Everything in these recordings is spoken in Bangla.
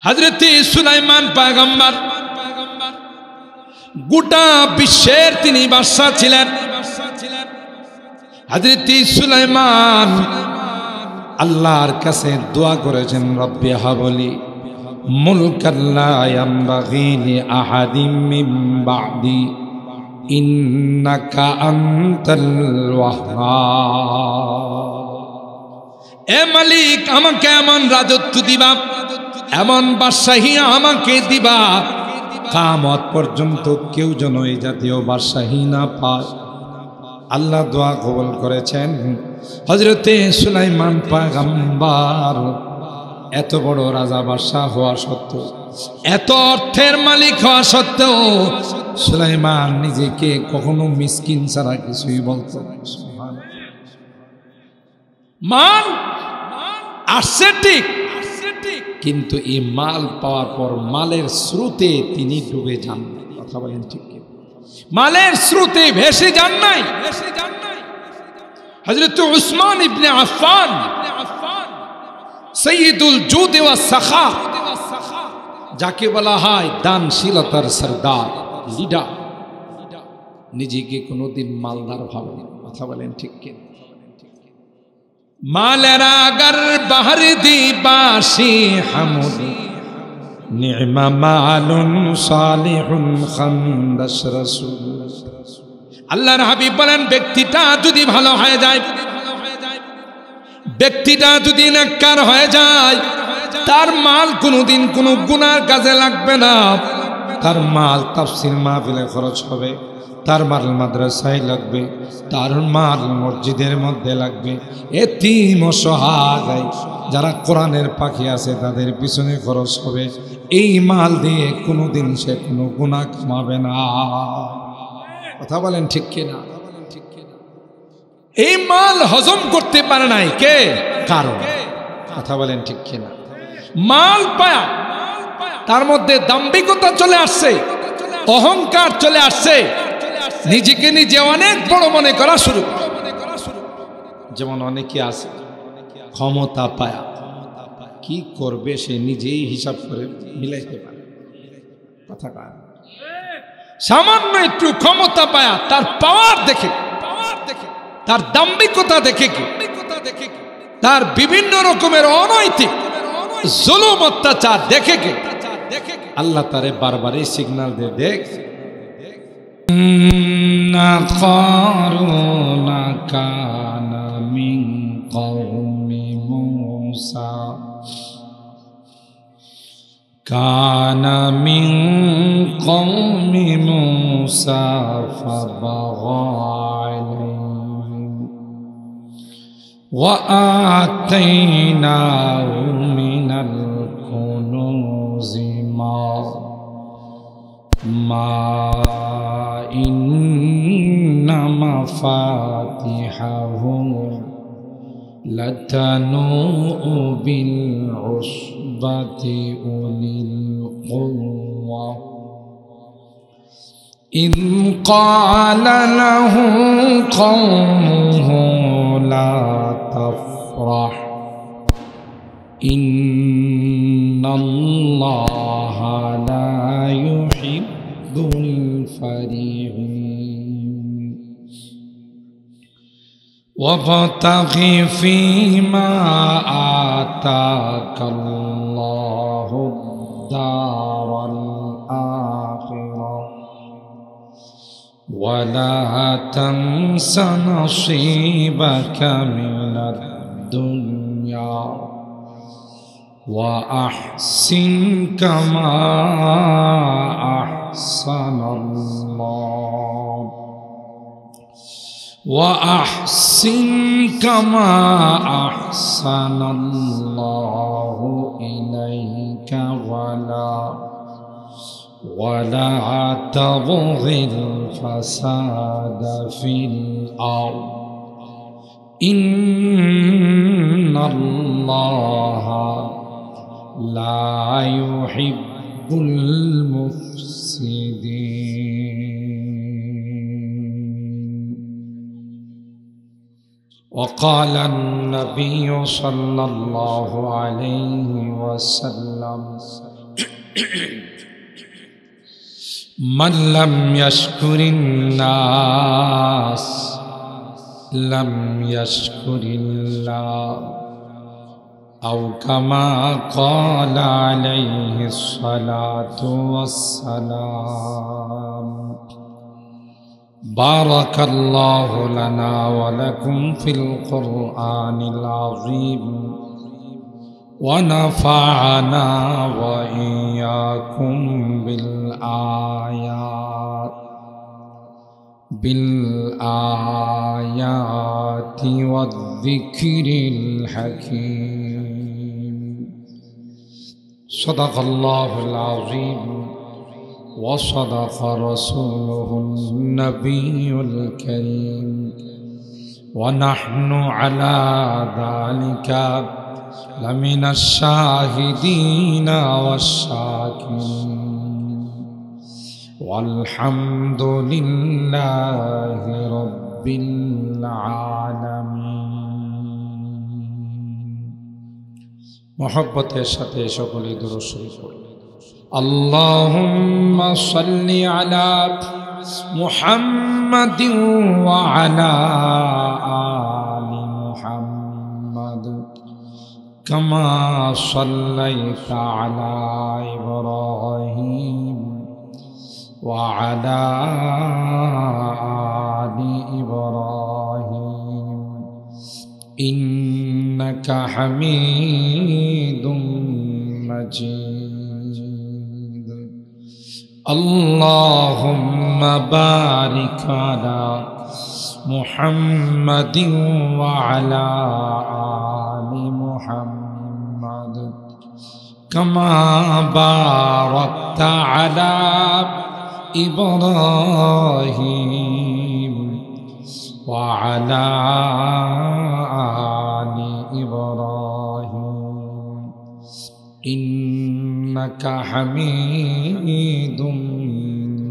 হযরত সুলাইমান পয়গম্বর গোটা বিশ্বের তিনি বাদশা ছিলেন। হযরত সুলাইমান আল্লাহর কাছে দোয়া করেছেন, রব্বি হাবলি মুলকান লা ইয়ানবাগি লি আহাদিম মিন বা'দি ইন্নাকা আনতাল ওয়াহ্হাব। এ মালিক, আমাকে এমন রাজত্ব দিবা, এমন বাদশাহী আমাকে দিবা, কিয়ামত পর্যন্ত কেউ যেন এই জাতীয় বাদশাহী না পায়। আল্লাহ দোয়া কবুল করেছেন। হযরতে সুলাইমান পয়গম্বর এত বড় রাজা বাদশা হওয়া সত্ত্বেও, এত অর্থের মালিক হওয়া সত্ত্বেও সুলাইমান নিজেকে কখনো মিসকিন ছাড়া কিছুই বলতো না। মাল আসছে ঠিক, কিন্তু এই মাল পাওয়ার পর মালের স্রোতে তিনি ডুবে যান। কথা বলেন ঠিক কি? মালের স্রোতে ভেসে যান নাই। হযরত উসমান ইবনে আফফান সাইয়্যিদুল জুদ ওয়াস সাখা, যাকে বলা হয় দানশীলতার সরদার, লিডার, নিজেকে কোনোদিন মালদার ভাবেন। কথা বলেন ঠিক কি? মালেরা আগার বাহার দি বাসি হামুদ নি'মা মালুন সালিহুন খান্দাস রাসূল। আল্লাহর হাবিব বলেন, ব্যক্তিটা যদি ভালো হয়ে যায়, ব্যক্তিটা যদি নেককার হয়ে যায়, তার মাল কোনোদিন কোনো গুনার কাজে লাগবে না। তার মাল তাফসীর মাহফিলে খরচ হবে, তার মাল মাদ্রাসায় লাগবে, তার মাল মসজিদের মধ্যে লাগবে, এতিম অসহায় যারা কোরআনের পাখি আছে তাদের পিছনে খরচ হবে। এই মাল দিয়ে কোনোদিন সে কোনো গুনাহ কামাবে না। কথা বলেন ঠিক কিনা? এই মাল হজম করতে পারে নাই কে? কারণ। কথা বলেন ঠিক কিনা? মাল পায়া তার মধ্যে দাম্ভিকতা চলে আসছে, অহংকার চলে আসছে, নিজেকে নিজে অনেক বড় মনে করা শুরু। যেমন অনেকে আছে ক্ষমতা পায়া কি করবে সে নিজেই হিসাব করে মিলাইতে পারে। কথা কার? সামান্য একটু ক্ষমতা পায়া তার পাওয়ার দেখে, তার দাম্ভিকতা দেখে কি, তার বিভিন্ন রকমের অনৈতিক জুলুম অত্যাচার দেখে কি আল্লাহ তারে বারবারই সিগন্যাল দিয়ে দেখ। قارون كان من قوم موسى فبغى عليهم وآتيناه من الكنوز ما إن مفاتحه لتنوء بالعصبة أولي القوة إذ قال له قومه لا تفرح إن الله لا يحب الفرحين وابتغ فيما آتاك الله الدار الآخرة ولا تنس نصيبك من الدنيا وأحسن كما أحسن الله إليك ولا تبغ الفساد في الأرض إن الله لا يحب المفسدين وقال النبي صلى الله عليه وسلم من لم يشكر الناس لم يشكر الله أو كما قال عليه الصلاة والسلام بارك الله لنا ولكم في القرآن العظيم ونفعنا وإياكم بالآيات والذكر الحكيم صدق الله العظيم وصدق رسوله النبي الكريم ونحن على ذلك لمن الشاهدين والشاكرين والحمد لله رب العالمين محبت সাথে সকলে দুরূদ শরীফ পড়ুন اللهم صل على محمد وعلى آل محمد كما صليت على إبراهيم وعلى آل إبراهيم إنك حميد مجيد اللهم بارك على محمد وعلى آل محمد كما باركت على إبراهيم وعلى آل إبراهيم إنك حميد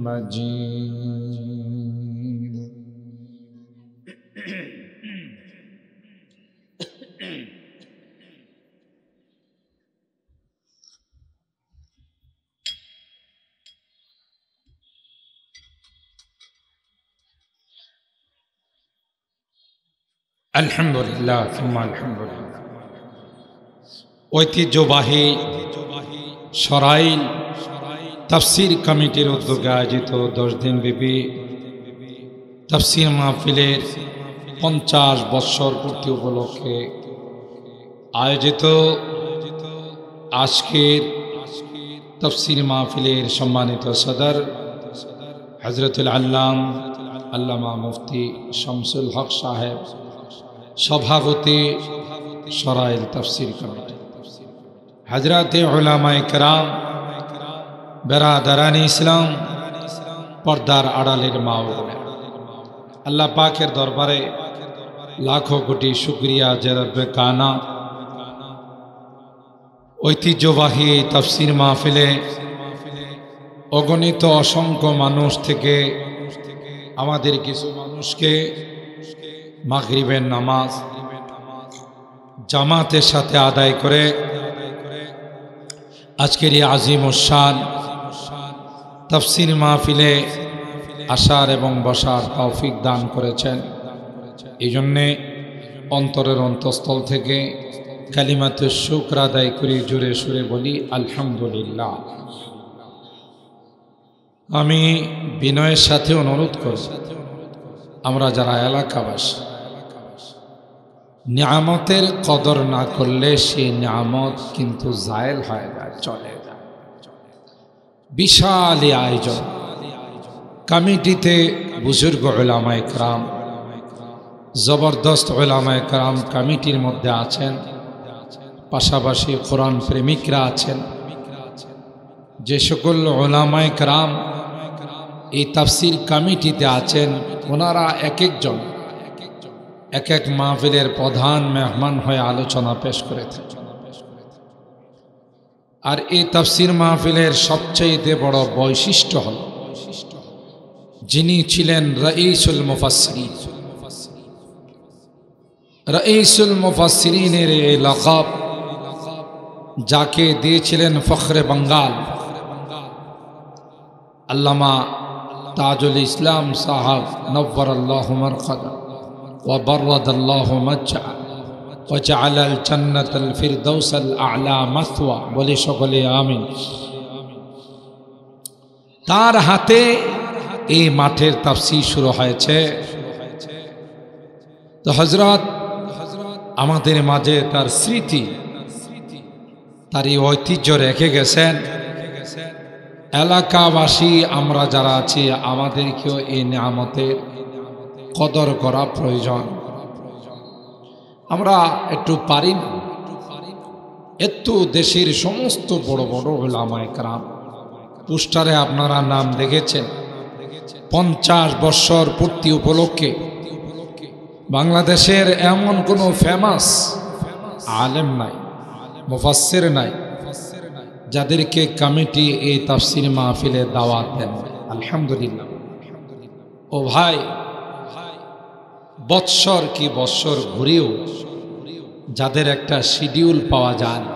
مجيد আলহামদুলিল্লাহ সুম্মা আলহামদুলিল্লাহ ঐতিহ্যবাহী সরাইল তাফসীর কমিটির উদ্যোগে আয়োজিত 10 দিন ব্যাপী তাফসীর মাহফিলের 50 বছর পূর্তি উপলক্ষে আয়োজিত আজকের তাফসীর মাহফিলের সম্মানিত সদর হযরতুল আল্লামা মুফতি শামসুল হক সাহেব সভাপতি সরাইল তাফসীর কমিটি হযরতে উলামায়ে কেরাম বেরাদারান ইসলাম পর্দার আড়ালের মা ও বোনেরা আল্লাহ পাকের দরবারে লাখো কোটি শুকরিয়া জারবে কানা ঐতিহ্যবাহী তাফসীর মাহফিলে অগণিত অসংখ্য মানুষ থেকে আমাদের কিছু মানুষকে মাগরিবের নামাজ জামাতের সাথে আদায় করে আজকের এই আজিম ও শান তাফসীর মাহফিলে আসার এবং বসার তৌফিক দান করেছেন। এই জন্যে অন্তরের অন্তঃস্থল থেকে কালিমাতুশ শুকর আদায় করি, জোরে সুরে বলি আলহামদুলিল্লাহ। আমি বিনয়ের সাথে অনুরোধ করব, আমরা যারা এলাকাবাসী নিয়ামতের কদর না করলে সেই নিয়ামত কিন্তু জায়েল হয়ে যায়, চলে যায়। বিশাল আয়োজন, কমিটিতে বুজুর্গ উলামায়ে কেরাম, জবরদস্ত উলামায়ে কেরাম কমিটির মধ্যে আছেন, পাশাপাশি কোরআন প্রেমিকরা আছেন। যে সকল উলামায়ে কেরাম এই তাফসীর কমিটিতে আছেন, ওনারা এক একজন এক এক মাহফিলের প্রধান মেহমান হয়ে আলোচনা পেশ করে থাকেন। আর এই তাফসীর মাহফিলের সবচেয়ে বড় বৈশিষ্ট্য হল, যিনি ছিলেন রাইসুল মুফাসসিরিন, রাইসুল মুফাসসিরিনের এই লকব যাকে দিয়েছিলেন ফখরে বাঙ্গাল আল্লামা তাজুল ইসলাম সাহাব নব্বরাল্লাহু মারকাদা ওয়া বাররাদাল্লাহু মাজ্জা ওয়া জাআলাল জান্নাতাল ফিরদাউসাল আ'লা মাসওয়া, বলি সকলে আমিন। তার হাতে এই মাঠের তাফসীর শুরু হয়েছে। তো হযরত আমাদের মাঝে তার স্মৃতি, তার এই ঐতিহ্য রেখে গেছেন। এলাকাবাসী আমরা যারা আছি আমাদেরকেও এই নিয়ামতের কদর করা প্রয়োজন। আমরা একটু পারি না, একটু দেশের সমস্ত বড় বড় উলামায়ে কেরাম, পোস্টারে আপনারা নাম দেখেছেন, 50 বছর পূর্তি উপলক্ষে বাংলাদেশের এমন কোনো ফেমাস আলেম নাই, মুফাসসির নাই যাদেরকে কমিটি এই তাফসীর মাহফিলে দাওয়াত দেন। আলহামদুলিল্লাহ। ও ভাই, বৎসর কি বৎসর ঘুরেও যাদের একটা শিডিউল পাওয়া যায় না,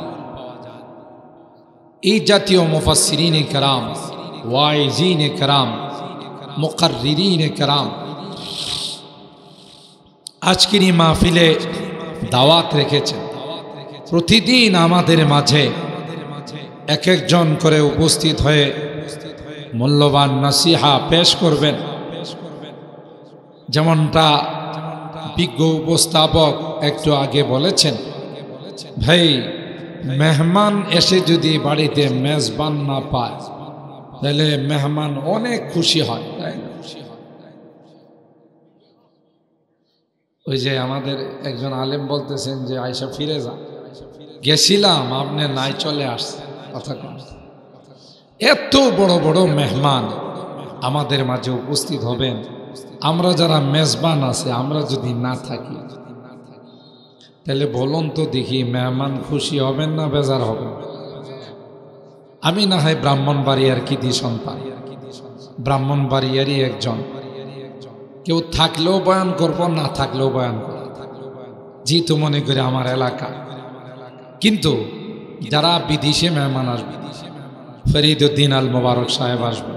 এই জাতীয় মুফাসসিরিনে কেরাম, ওয়াইজিনে কেরাম, মুকাররিরিনে কেরাম আজকের এই মাহফিলে দাওয়াত রেখেছেন। প্রতিদিন আমাদের মাঝে এক একজন করে উপস্থিত হয়ে মূল্যবান নসিহা পেশ করবেন। যেমনটা বিজ্ঞ উপস্থাপক একটু আগে বলেছেন, ভাই মেহমান এসে যদি বাড়িতে মেজবান না পায় তাহলে মেহমান অনেক খুশি হয়, তাই না? ওই যে আমাদের একজন আলেম বলতেছেন যে আয়সা ফিরে যা, গেছিলাম আপনি নাই চলে আসছে। কথা কম, এত বড় বড় মেহমান আমাদের মাঝে উপস্থিত হবেন। আমরা যারা মেজবান আছে আমরা যদি না থাকি তাহলে বলুন তো দেখি, মেহমান খুশি হবেন না বেজার হবেন? আমি না হয় ব্রাহ্মণবাড়িয়ার কৃতি সন্তান, ব্রাহ্মণবাড়িয়ারই একজন, কেউ থাকলেও বয়ান করব, না থাকলেও বয়ান করব, যেহেতু মনে করি আমার এলাকা। কিন্তু যারা বিদেশে মেহমান আসবে, ফরিদউদ্দিন আল মোবারক সাহেব আসবে,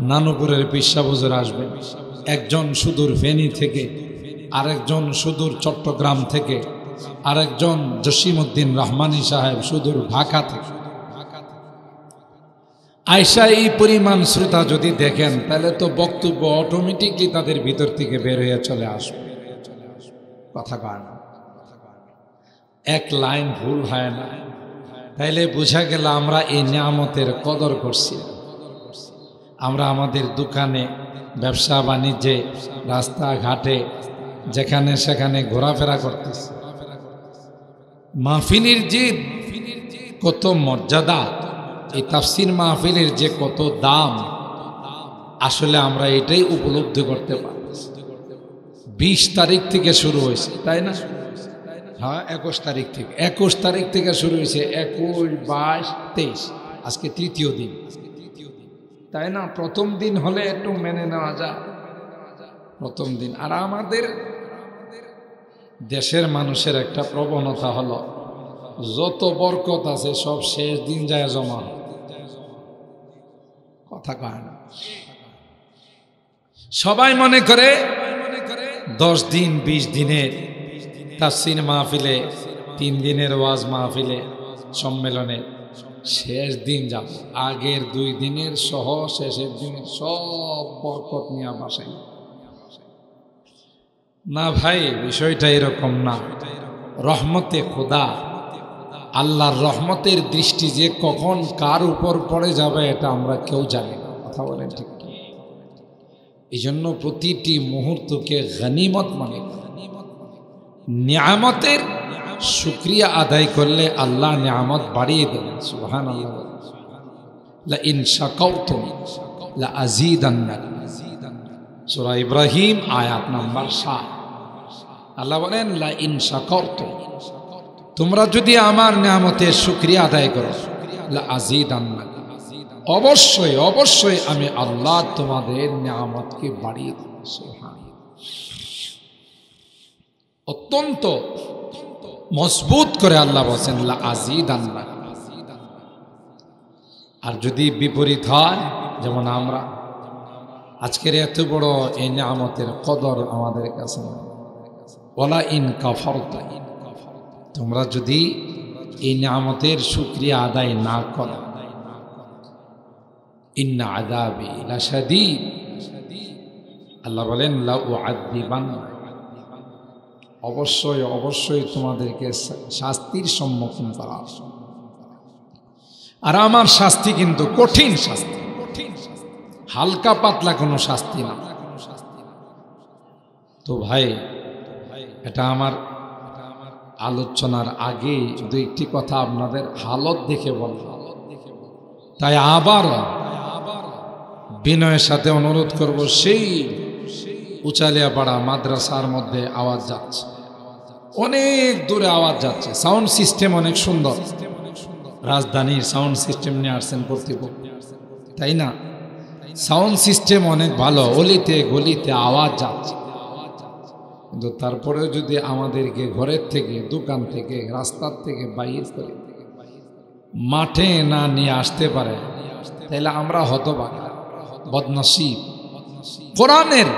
নানুপুরের পিসা হুজুর আসবে, একজন সুদূর ফেনী থেকে, আরেকজন সুদূর চট্টগ্রাম থেকে, আরেকজন জসিমউদ্দিন রহমানী সাহেব সুদূর ঢাকা থেকে আয়সা। এই পরিমাণ শ্রোতা যদি দেখেন তাহলে তো বক্তব্য অটোমেটিকলি তাদের ভিতর থেকে বের হয়ে চলে আসবে। কথা কয় না, এক লাইন ভুল হয় না, তাইলে বোঝা গেল আমরা এই নিয়ামতের কদর করছি। আমরা আমাদের দোকানে, ব্যবসা বাণিজ্যে, রাস্তাঘাটে, যেখানে সেখানে ঘোরাফেরা করতেছি। মাহফিলের যে কত মর্যাদা, এই তাফসীর মাহফিলের যে কত দাম, আসলে আমরা এটাই উপলব্ধি করতে পারি। 20 তারিখ থেকে শুরু হয়েছে, তাই না? হ্যাঁ, 21 তারিখ থেকে শুরু হয়েছে। 21, 22, 23, আজকে তৃতীয় দিন, তাই না? প্রথম দিন হলে একটু মেনে নেওয়া যায়, প্রথম দিন। আর আমাদের দেশের মানুষের একটা প্রবণতা হলো যত বরকত আছে সব শেষ দিন যায় জমা। কথা কয় না, সবাই মনে করে 10 দিন 20 দিনের তাফসীর মাহফিলে, 3 দিনের ওয়াজ মাহফিলে, সম্মেলনে শেষ দিন যাব, আগের 2 দিনের সহ শেষের দিনের সব বরকত নিয়ে বাসায়। না ভাই, বিষয়টা এরকম না। রহমতে খোদা, আল্লাহর রহমতের দৃষ্টি যে কখন কার উপর পড়ে যাবে এটা আমরা কেউ জানি না। কথা বলেন ঠিক কি? এই জন্য প্রতিটি মুহূর্তকে গনিমত মানে, নিয়ামতের শুকরিয়া আদায় করলে আল্লাহ নিয়ামত বাড়িয়ে দেবেন। সুবহানাল্লাহ। লা ইন শাকারতুম লা আযীদান্নাকুম, সূরা ইব্রাহিম আয়াত নাম্বার 7। আল্লাহ বলেন লা ইন শাকারতুম, তোমরা যদি আমার নিয়ামতের শুকরিয়া আদায় করো, লা আযীদান্নাকুম, অবশ্যই অবশ্যই আমি আল্লাহ তোমাদের নিয়ামতকে বাড়িয়ে দেব। সুবহানাল্লাহ। ও অত্যন্ত মজবুত করে আল্লাহ বলেন লা আযীদান্না। আর যদি বিপরীত হয়, যেমন আমরা আজকের এত বড় এই নিয়ামতের কদর আমাদের কাছে নেই। ওয়ালা ইন কাফারতা, তোমরা যদি এই নিয়ামতের শুকরিয়া আদায় না করো, ইন্না আযাবি লাশাদীদ, আল্লাহ বলেন লা উআযিবান্না, অবশ্যই অবশ্যই তোমাদেরকে শাস্তির সম্মুখীন করা। আর আমার শাস্তি কিন্তু কঠিন শাস্তি, হালকা পাতলা কোনো শাস্তি না। তো ভাই, এটা আমার আলোচনার আগে দু একটি কথা আপনাদের হালত দেখে বললাম, তাই আবার বিনয়ের সাথে অনুরোধ করব, সেই উচালিয়াপাড়া মাদ্রাসার মধ্যে আওয়াজ যাচ্ছে, অনেক দূরে আওয়াজ যাচ্ছে, সাউন্ড সিস্টেম অনেক সুন্দর, রাজধানীর সাউন্ড সিস্টেম নিয়ে আসছেন কর্তৃপক্ষ, তাই না? সাউন্ড সিস্টেম অনেক ভালো, অলিতে গলিতে আওয়াজ যাচ্ছে, কিন্তু তারপরেও যদি আমাদেরকে ঘরের থেকে, দোকান থেকে, রাস্তার থেকে বাইর করে মাঠে না নিয়ে আসতে পারে, তাহলে আমরা হতভাগা, বদনসিব। কোরআনের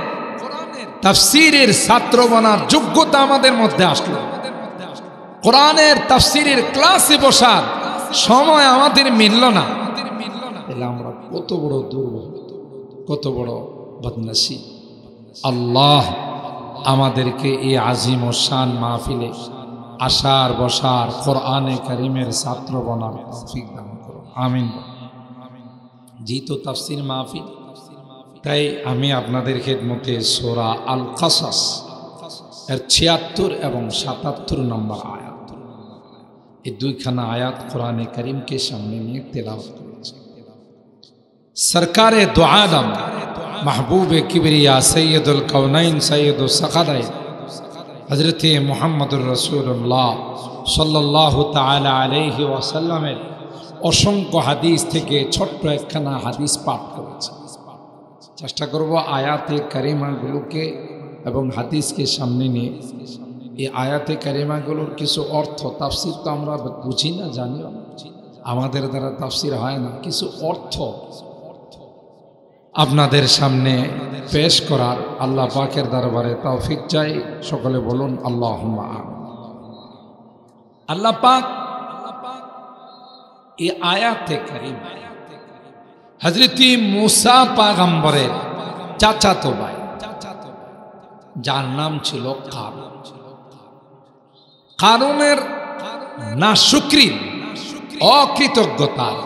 তাফসীরের ছাত্র বনার যোগ্যতা আমাদের মধ্যে আসলো, কোরআনের তাফসীরের ক্লাসে বসার সময় আমাদের মিলল না, তাহলে আমরা কত বড় দুর্বল, কত বড় বদনসিব। আল্লাহ আমাদেরকে এই আজিম ও শান মাহফিলে আসার বসার, কোরআনে কারিমের ছাত্র বনার তৌফিক দান করুন, আমিন। যেহেতু তাফসীর মাহফিল, তাই আমি আপনাদের খেদমতে সূরা আল কাসাস এর ৭৬ এবং ৭৭ নম্বর আয়াত, এই দুইখানা আয়াত কোরআনে কারিমকে সামনে নিয়ে তেলাওয়াত করেছি। সরকারে দো আলম महबूब किबरिया सैयदुल कौनैन सैयदुल सक़लैन हज़रत मुहम्मदुर रसूलुल्लाह सल्लल्लाहु ताआला अलैहि ওয়াসাল্লামের অসংখ্য হাদিস থেকে ছোট্ট একখানা হাদিস পাঠ করেছি। চেষ্টা করব আয়াতে কারিমাগুলোকে এবং হাদিসকে সামনে নিয়ে এই আয়াতে কারিমাগুলোর কিছু অর্থ, তাফসীর তো আমরা বুঝি না, জানিও না, আমাদের দ্বারা তাফসীর হয় না, কিছু অর্থ আপনাদের সামনে পেশ করার আল্লাহ পাকের দরবারে তৌফিক চাই। সকলে বলুন আল্লাহুম্মা আমিন। আল্লাহ পাক এই আয়াতে কারিমা হযরত মূসা পয়গম্বরের চাচাতো ভাই, যার নাম ছিল কারুন, কারুনের নাশুকরি, অকৃতজ্ঞতার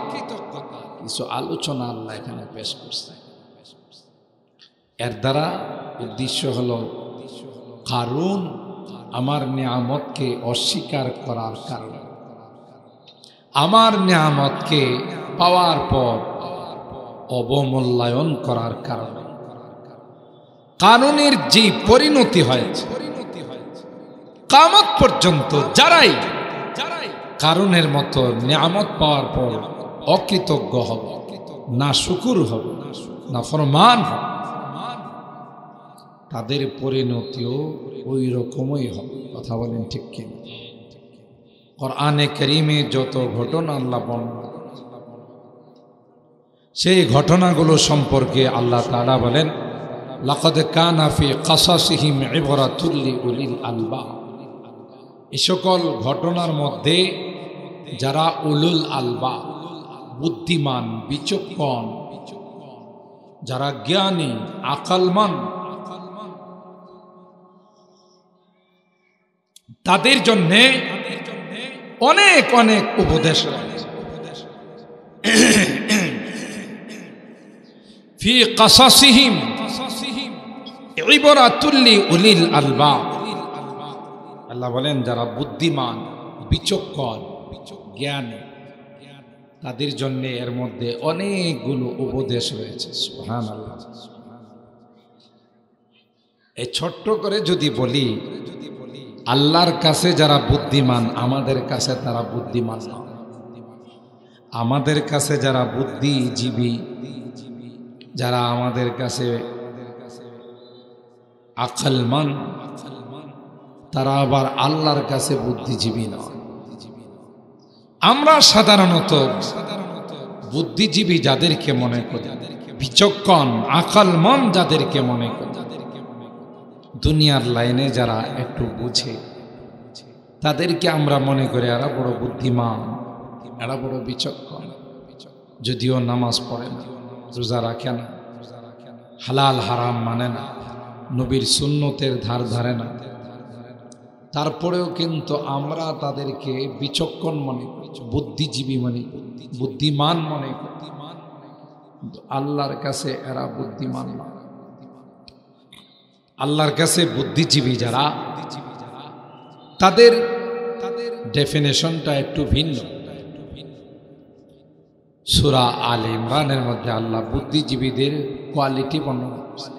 কিছু আলোচনা আল্লাহ এখানে পেশ করছে। এর দ্বারা উদ্দেশ্য হলো কারুন আমার নিয়ামতকে অস্বীকার করার কারণে, আমার নিয়ামতকে পাওয়ার পর অবমূল্যায়ন করার কারণে কারুনের যে পরিণতি হয়েছে, কিয়ামত পর্যন্ত যারাই কারুনের মতো নিয়ামত পাওয়ার পর অকৃতজ্ঞ হবে, না শুকুর হবে, না ফরমান হবে, তাদের পরিণতিও ওই রকমই হবে। কথা বলেন ঠিক কিনা? কোরআনে কারীমে যত ঘটনা আল্লাহ বর্ণনা, সেই ঘটনাগুলো সম্পর্কে আল্লাহ তাআলা বলেন, লাকাদ কানা ফি কাসাসিহিম ইবরাতুল লিউলিল আলবাব। এই সকল ঘটনার মধ্যে যারা উলুল আলবাব, বুদ্ধিমান, বিচক্ষণ, যারা জ্ঞানী, আকলমান, তাদের জন্য অনেক অনেক উপদেশ রয়েছে। ফি কাসাসিহিম ইবরাতুল লিউলিল আলবাব। আল্লাহ বলেন যারা বুদ্ধিমান, বিচক্ষণ, জ্ঞানী, তাদের জন্য এর মধ্যে অনেকগুলো উপদেশ রয়েছে। সুবহানাল্লাহ। এই ছোট্ট করে যদি বলি, আল্লাহর কাছে যারা বুদ্ধিমান, আমাদের কাছে তারা বুদ্ধিমান না। আমাদের কাছে যারা বুদ্ধিজীবী, যারা আমাদের কাছে আকলমান, তারা আবার আল্লাহর কাছে বুদ্ধিজীবী নয়। আমরা সাধারণত বুদ্ধিজীবী যাদেরকে মনে করি, বিচক্ষণ আকলমন যাদেরকে মনে করি, দুনিয়ার লাইনে যারা একটু বুঝে তাদেরকে আমরা মনে করি এরা বড় বুদ্ধিমান, এরা বড় বিচক্ষণ। যদিও নামাজ পড়ে না, রোজা রাখে না, হালাল হারাম মানে না, নবীর সুন্নতের ধার ধারে না, তারপরেও কিন্তু আমরা তাদেরকে বিচক্ষণ মনে করি, বুদ্ধিজীবী মনে করি, বুদ্ধিমান মনে করি। আল্লাহর কাছে এরা বুদ্ধিমান না। আল্লাহর কাছে বুদ্ধিজীবী যারা, তাদের ডেফিনেশনটা একটু ভিন্ন। সূরা আলে ইমরানের মধ্যে আল্লাহ বুদ্ধিজীবীদের কোয়ালিটি বর্ণনা করেছেন।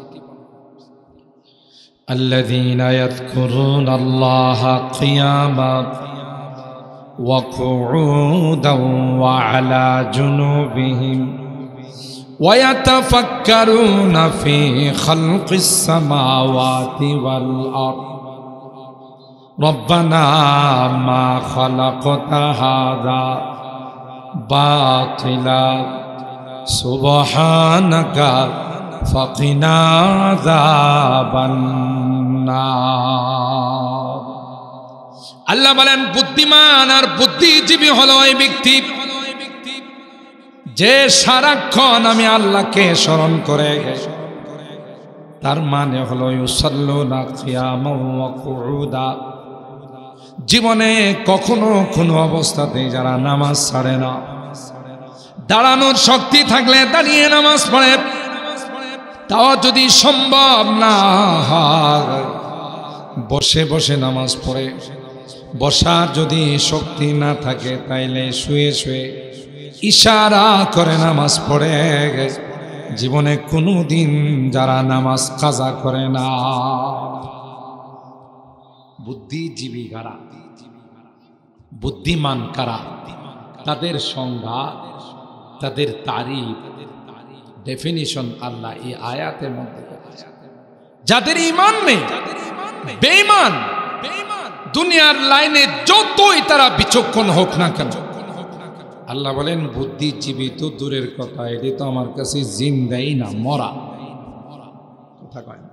الذين يذكرون الله قياما وقعودا وعلى جنوبهم ويتفكرون في خلق السماوات والأرض ربنا ما خلقت هذا باطلا سبحانك فقنا عذاب النار। আল্লাহ বলেন বুদ্ধিমান আর বুদ্ধিজীবী হলো ওই ব্যক্তি যে সারাক্ষণ আমি আল্লাহকে স্মরণ করে, তার মানে হলো ইউসাল্লুনা কিয়ামান ওয়া কুউদা, জীবনে কখনো কোনো অবস্থাতে যারা নামাজ ছাড়ে না, দাঁড়ানোর শক্তি থাকলে দাঁড়িয়ে নামাজ পড়ে, তাও যদি সম্ভব না হয় বসে বসে নামাজ পড়ে, বসার যদি শক্তি না থাকে তাইলে শুয়ে শুয়ে ইশারা করে নামাজ পড়ে। জীবনে কোনো দিন যারা নামাজ কাজা করে না, বুদ্ধিজীবী কারা, বুদ্ধিমান কারা, তাদের সংজ্ঞা, তাদের তারিফ, ডেফিনিশন আল্লাহ এই আয়াতের মধ্যে। যাদের ঈমান নেই, বেঈমান, দুনিয়ার লাইনে যতই তারা বিচক্ষণ হোক না কেন, আল্লাহ বলেন বুদ্ধিজীবী তো দূরের কথা, এটি তো আমার কাছে জিন্দাই না, মরা কথা কয় না।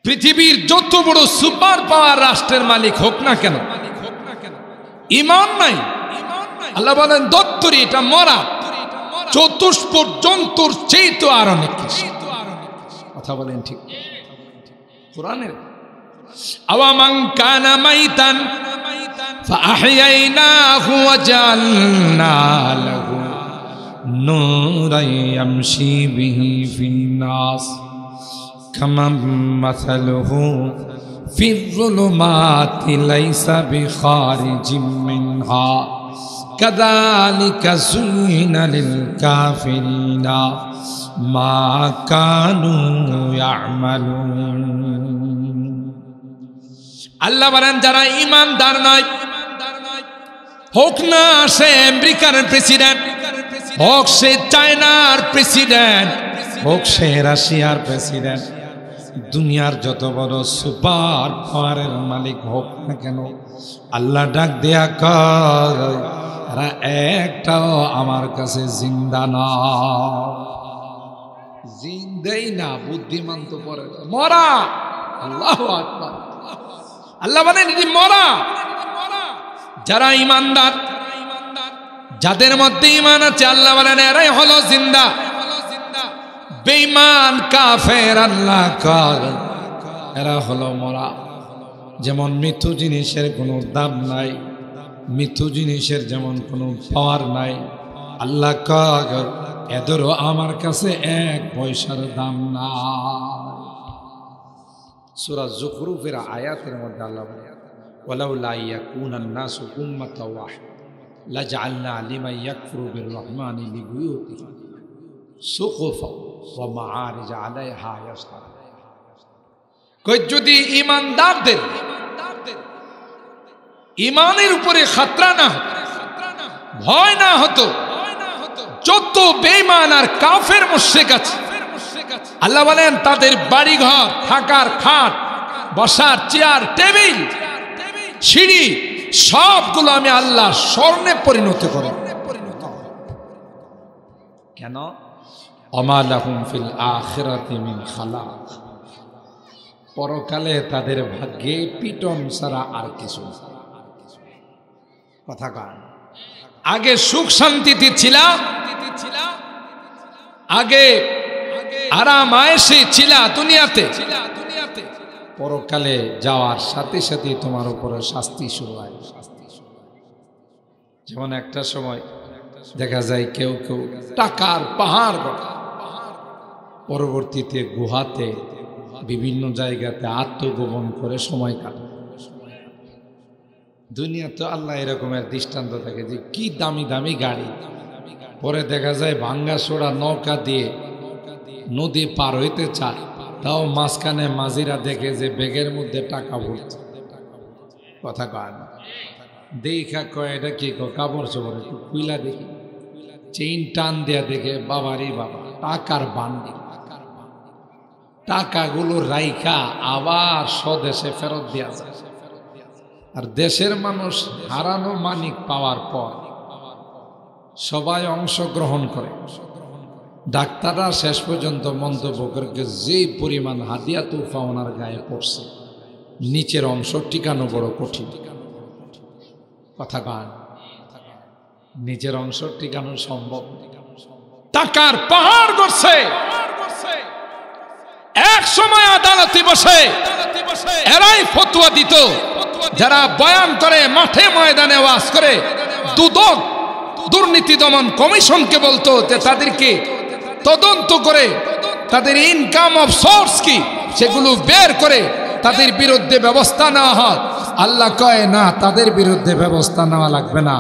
পৃথিবীর যত বড় সুপার পাওয়ার রাষ্ট্রের মালিক হোক না কেন, ঈমান নাই, আল্লাহ বলেন দত্তরি, এটা মরা, চতুষ্পদ জন্তুর চেয়ে তো আর অনেক কিছু। কথা বলেন ঠিক কোরআনের। আওয়ামান কানা মাইতান ফাআহইয়াইনাহু ওয়া জাআলনা লাহু নূরান ইয়ামশি বিহি ফিন-নাস কামান মাসালুহু ফিয-যুলুমাতি লাইসা বিখারিজিম মিনহা কাযালিকা যুয়িনা লিল-কাফিরিনা মা কানু ইয়া'মালুন। আল্লাহ বলেন যারা ঈমানদার নয়, হোক না সে আমেরিকার প্রেসিডেন্ট, হোক সে চায়নার প্রেসিডেন্ট, হোক সে রাশিয়ার প্রেসিডেন্ট, দুনিয়ার যত বড় সুপার পাওয়ারের মালিক হোক না কেন, আল্লাহ ডাক দেয়া কয় এরা একটাও আমার কাছে জিন্দা না, জিন্দাই না, বুদ্ধিমান তো পরে মরা। আল্লাহু আকবার। আল্লাহ বলেন এটি মরা। যারা ঈমানদার, যাদের মধ্যে ঈমান আছে, আল্লাহ বলেন এরাই হলো জিন্দা। বেঈমান কাফের আল্লাহ কয় এরা হলো মরা। যেমন মৃত্যু জিনিসের কোনো দাম নাই, মৃত্যু জিনিসের যেমন কোনো পাওয়ার নাই, আল্লাহ কয় এদেরও আমার কাছে এক পয়সার দাম না। সূরা যুখরুফের আয়াতের মধ্যে আল্লাহ বলেন ওয়ালাউলা ইয়াকুনান নাসু উম্মাতান ওয়াহিদা লাজআলনা লিমান ইয়াকফুরু বির-রাহমানি লিবুয়ুতিহিম সুকুফা ওয়া মাআরিজ আলাইহা ইয়াসতারুন। কই যদি ঈমানদারদের ঈমানের উপরে খাতরা না হতো, ভয় না হতো, যত বেঈমান আর কাফের মুশরিক আছে, আল্লাহ বলেন তাদের বাড়িঘর, থাকার খাট, বসার চেয়ার, টেবিল, সিঁড়ি সবগুলো আমি আল্লাহ স্বর্ণে পরিণত করব। কেন? ওমা লাহুম ফিল আখিরাতি মিন খালাক, পরকালে তাদের ভাগ্যে পিটন ছাড়া আর কিছু না। কথা কার? আগে সুখ শান্তিতে ছিলা, আগে আরাম আয়েশে ছিলা দুনিয়াতে, পরকালে যাওয়ার সাথে সাথে তোমার উপরে শাস্তি শুরু হয়। যেমন একটা সময় দেখা যায় কেউ কেউ টাকার পাহাড় গড়ে, পরবর্তীতে গুহাতে বিভিন্ন জায়গাতে আত্মগোপন করে সময় কাটে। দুনিয়া তো আল্লাহ এরকমের দৃষ্টান্ত থাকে যে কি দামি দামি গাড়ি, পরে দেখা যায় ভাঙ্গা সোড়া নৌকা দিয়ে নদী পার হইতে চায়, তাও মাঝখানে মাঝিরা দেখে যে ব্যাগের মধ্যে টাকা ভরছে। কথা কয় না, দেখা কয় এটা কি কাপড় চোপড় একটু কুইলা দেখি, চেইন টান দেয়া দেখে বাবারই বাবা টাকার বান্ডি, টাকাগুলো রাইখা আবার স্বদেশে ফেরত দেওয়া যায়। আর দেশের মানুষ হারানো মানিক পাওয়ার পর সবাই অংশগ্রহণ করে। ডাক্তাররা শেষ পর্যন্ত মন্তব্য করে যে পরিমাণ হাদিয়া তুফা ওনার গায়ে পড়ছে, নিচের অংশ টিকানো বড় কঠিন। কথা গান, নিচের অংশ টিকানো সম্ভব। টাকার পাহাড় করছে। এক সময় আদালতে বসে এরাই ফতোয়া দিত, যারা বয়ান করে মাঠে ময়দানে ওয়াজ করে, দুদক দুর্নীতি দমন কমিশনকে বলতো যে তাদেরকে তদন্ত করে তাদের ইনকাম অফ সোর্স কি সেগুলো বের করে তাদের বিরুদ্ধে ব্যবস্থা নেওয়া হয়। আল্লাহ কয় না, তাদের বিরুদ্ধে ব্যবস্থা নেওয়া লাগবে না,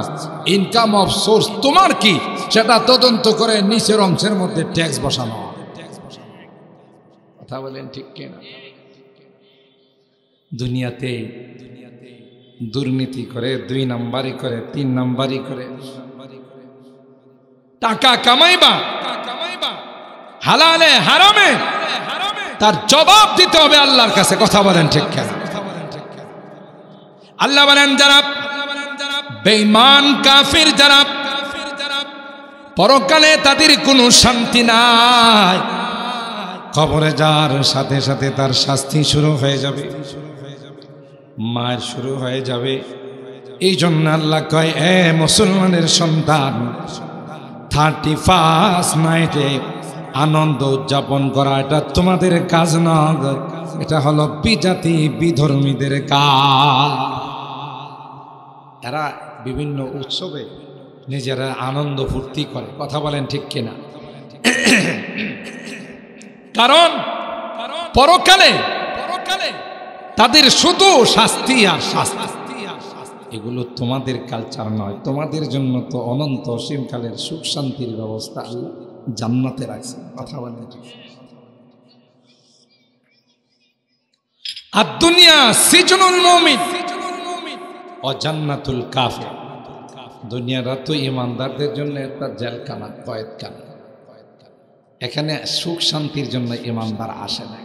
ইনকাম অফ সোর্স তোমার কি সেটা তদন্ত করে নিচের অংশের মধ্যে ট্যাক্স বসানো হয়। কথা বলেন ঠিক কিনা? দুনিয়াতে দুর্নীতি করে, 2 নাম্বারি করে, 3 নাম্বারি করে টাকা কামাইবা, হালালে হারামে তার জবাব দিতে হবে আল্লাহর কাছে। কথা বলেন ঠিক কিনা? আল্লাহ বলেন যারা বেঈমান কাফির, যারা পরকালে তাদের কোনো শান্তি নাই, কবরে যাওয়ার সাথে সাথে তার শাস্তি শুরু হয়ে যাবে, মায়ের শুরু হয়ে যাবে। এই জন্য আল্লাহ কয়, এ মুসলমানের সন্তান, 31 নাইটে আনন্দ উদযাপন করা এটা তোমাদের কাজ নয়, এটা হলো বিজাতি বিধর্মীদের কাজ। এরা বিভিন্ন উৎসবে নিজেরা আনন্দ ফুর্তি করে। কথা বলেন ঠিক কিনা? কারণ পরকালে তাদের শুধু শাস্তি আর শাস্তি। এগুলো তোমাদের কালচার নয়, তোমাদের জন্য তো অনন্ত অসীমকালের সুখ শান্তির ব্যবস্থা আল্লাহ জান্নাতে রাখছে। কথা বলেন ঠিক। আর দুনিয়া সিজনুল মুমিন ও জান্নাতুল কাফির, দুনিয়াটা তো ইমানদারদের জন্য একটা জেলখানা, কয়েদখানা। এখানে সুখ শান্তির জন্য ইমানদার আসে না,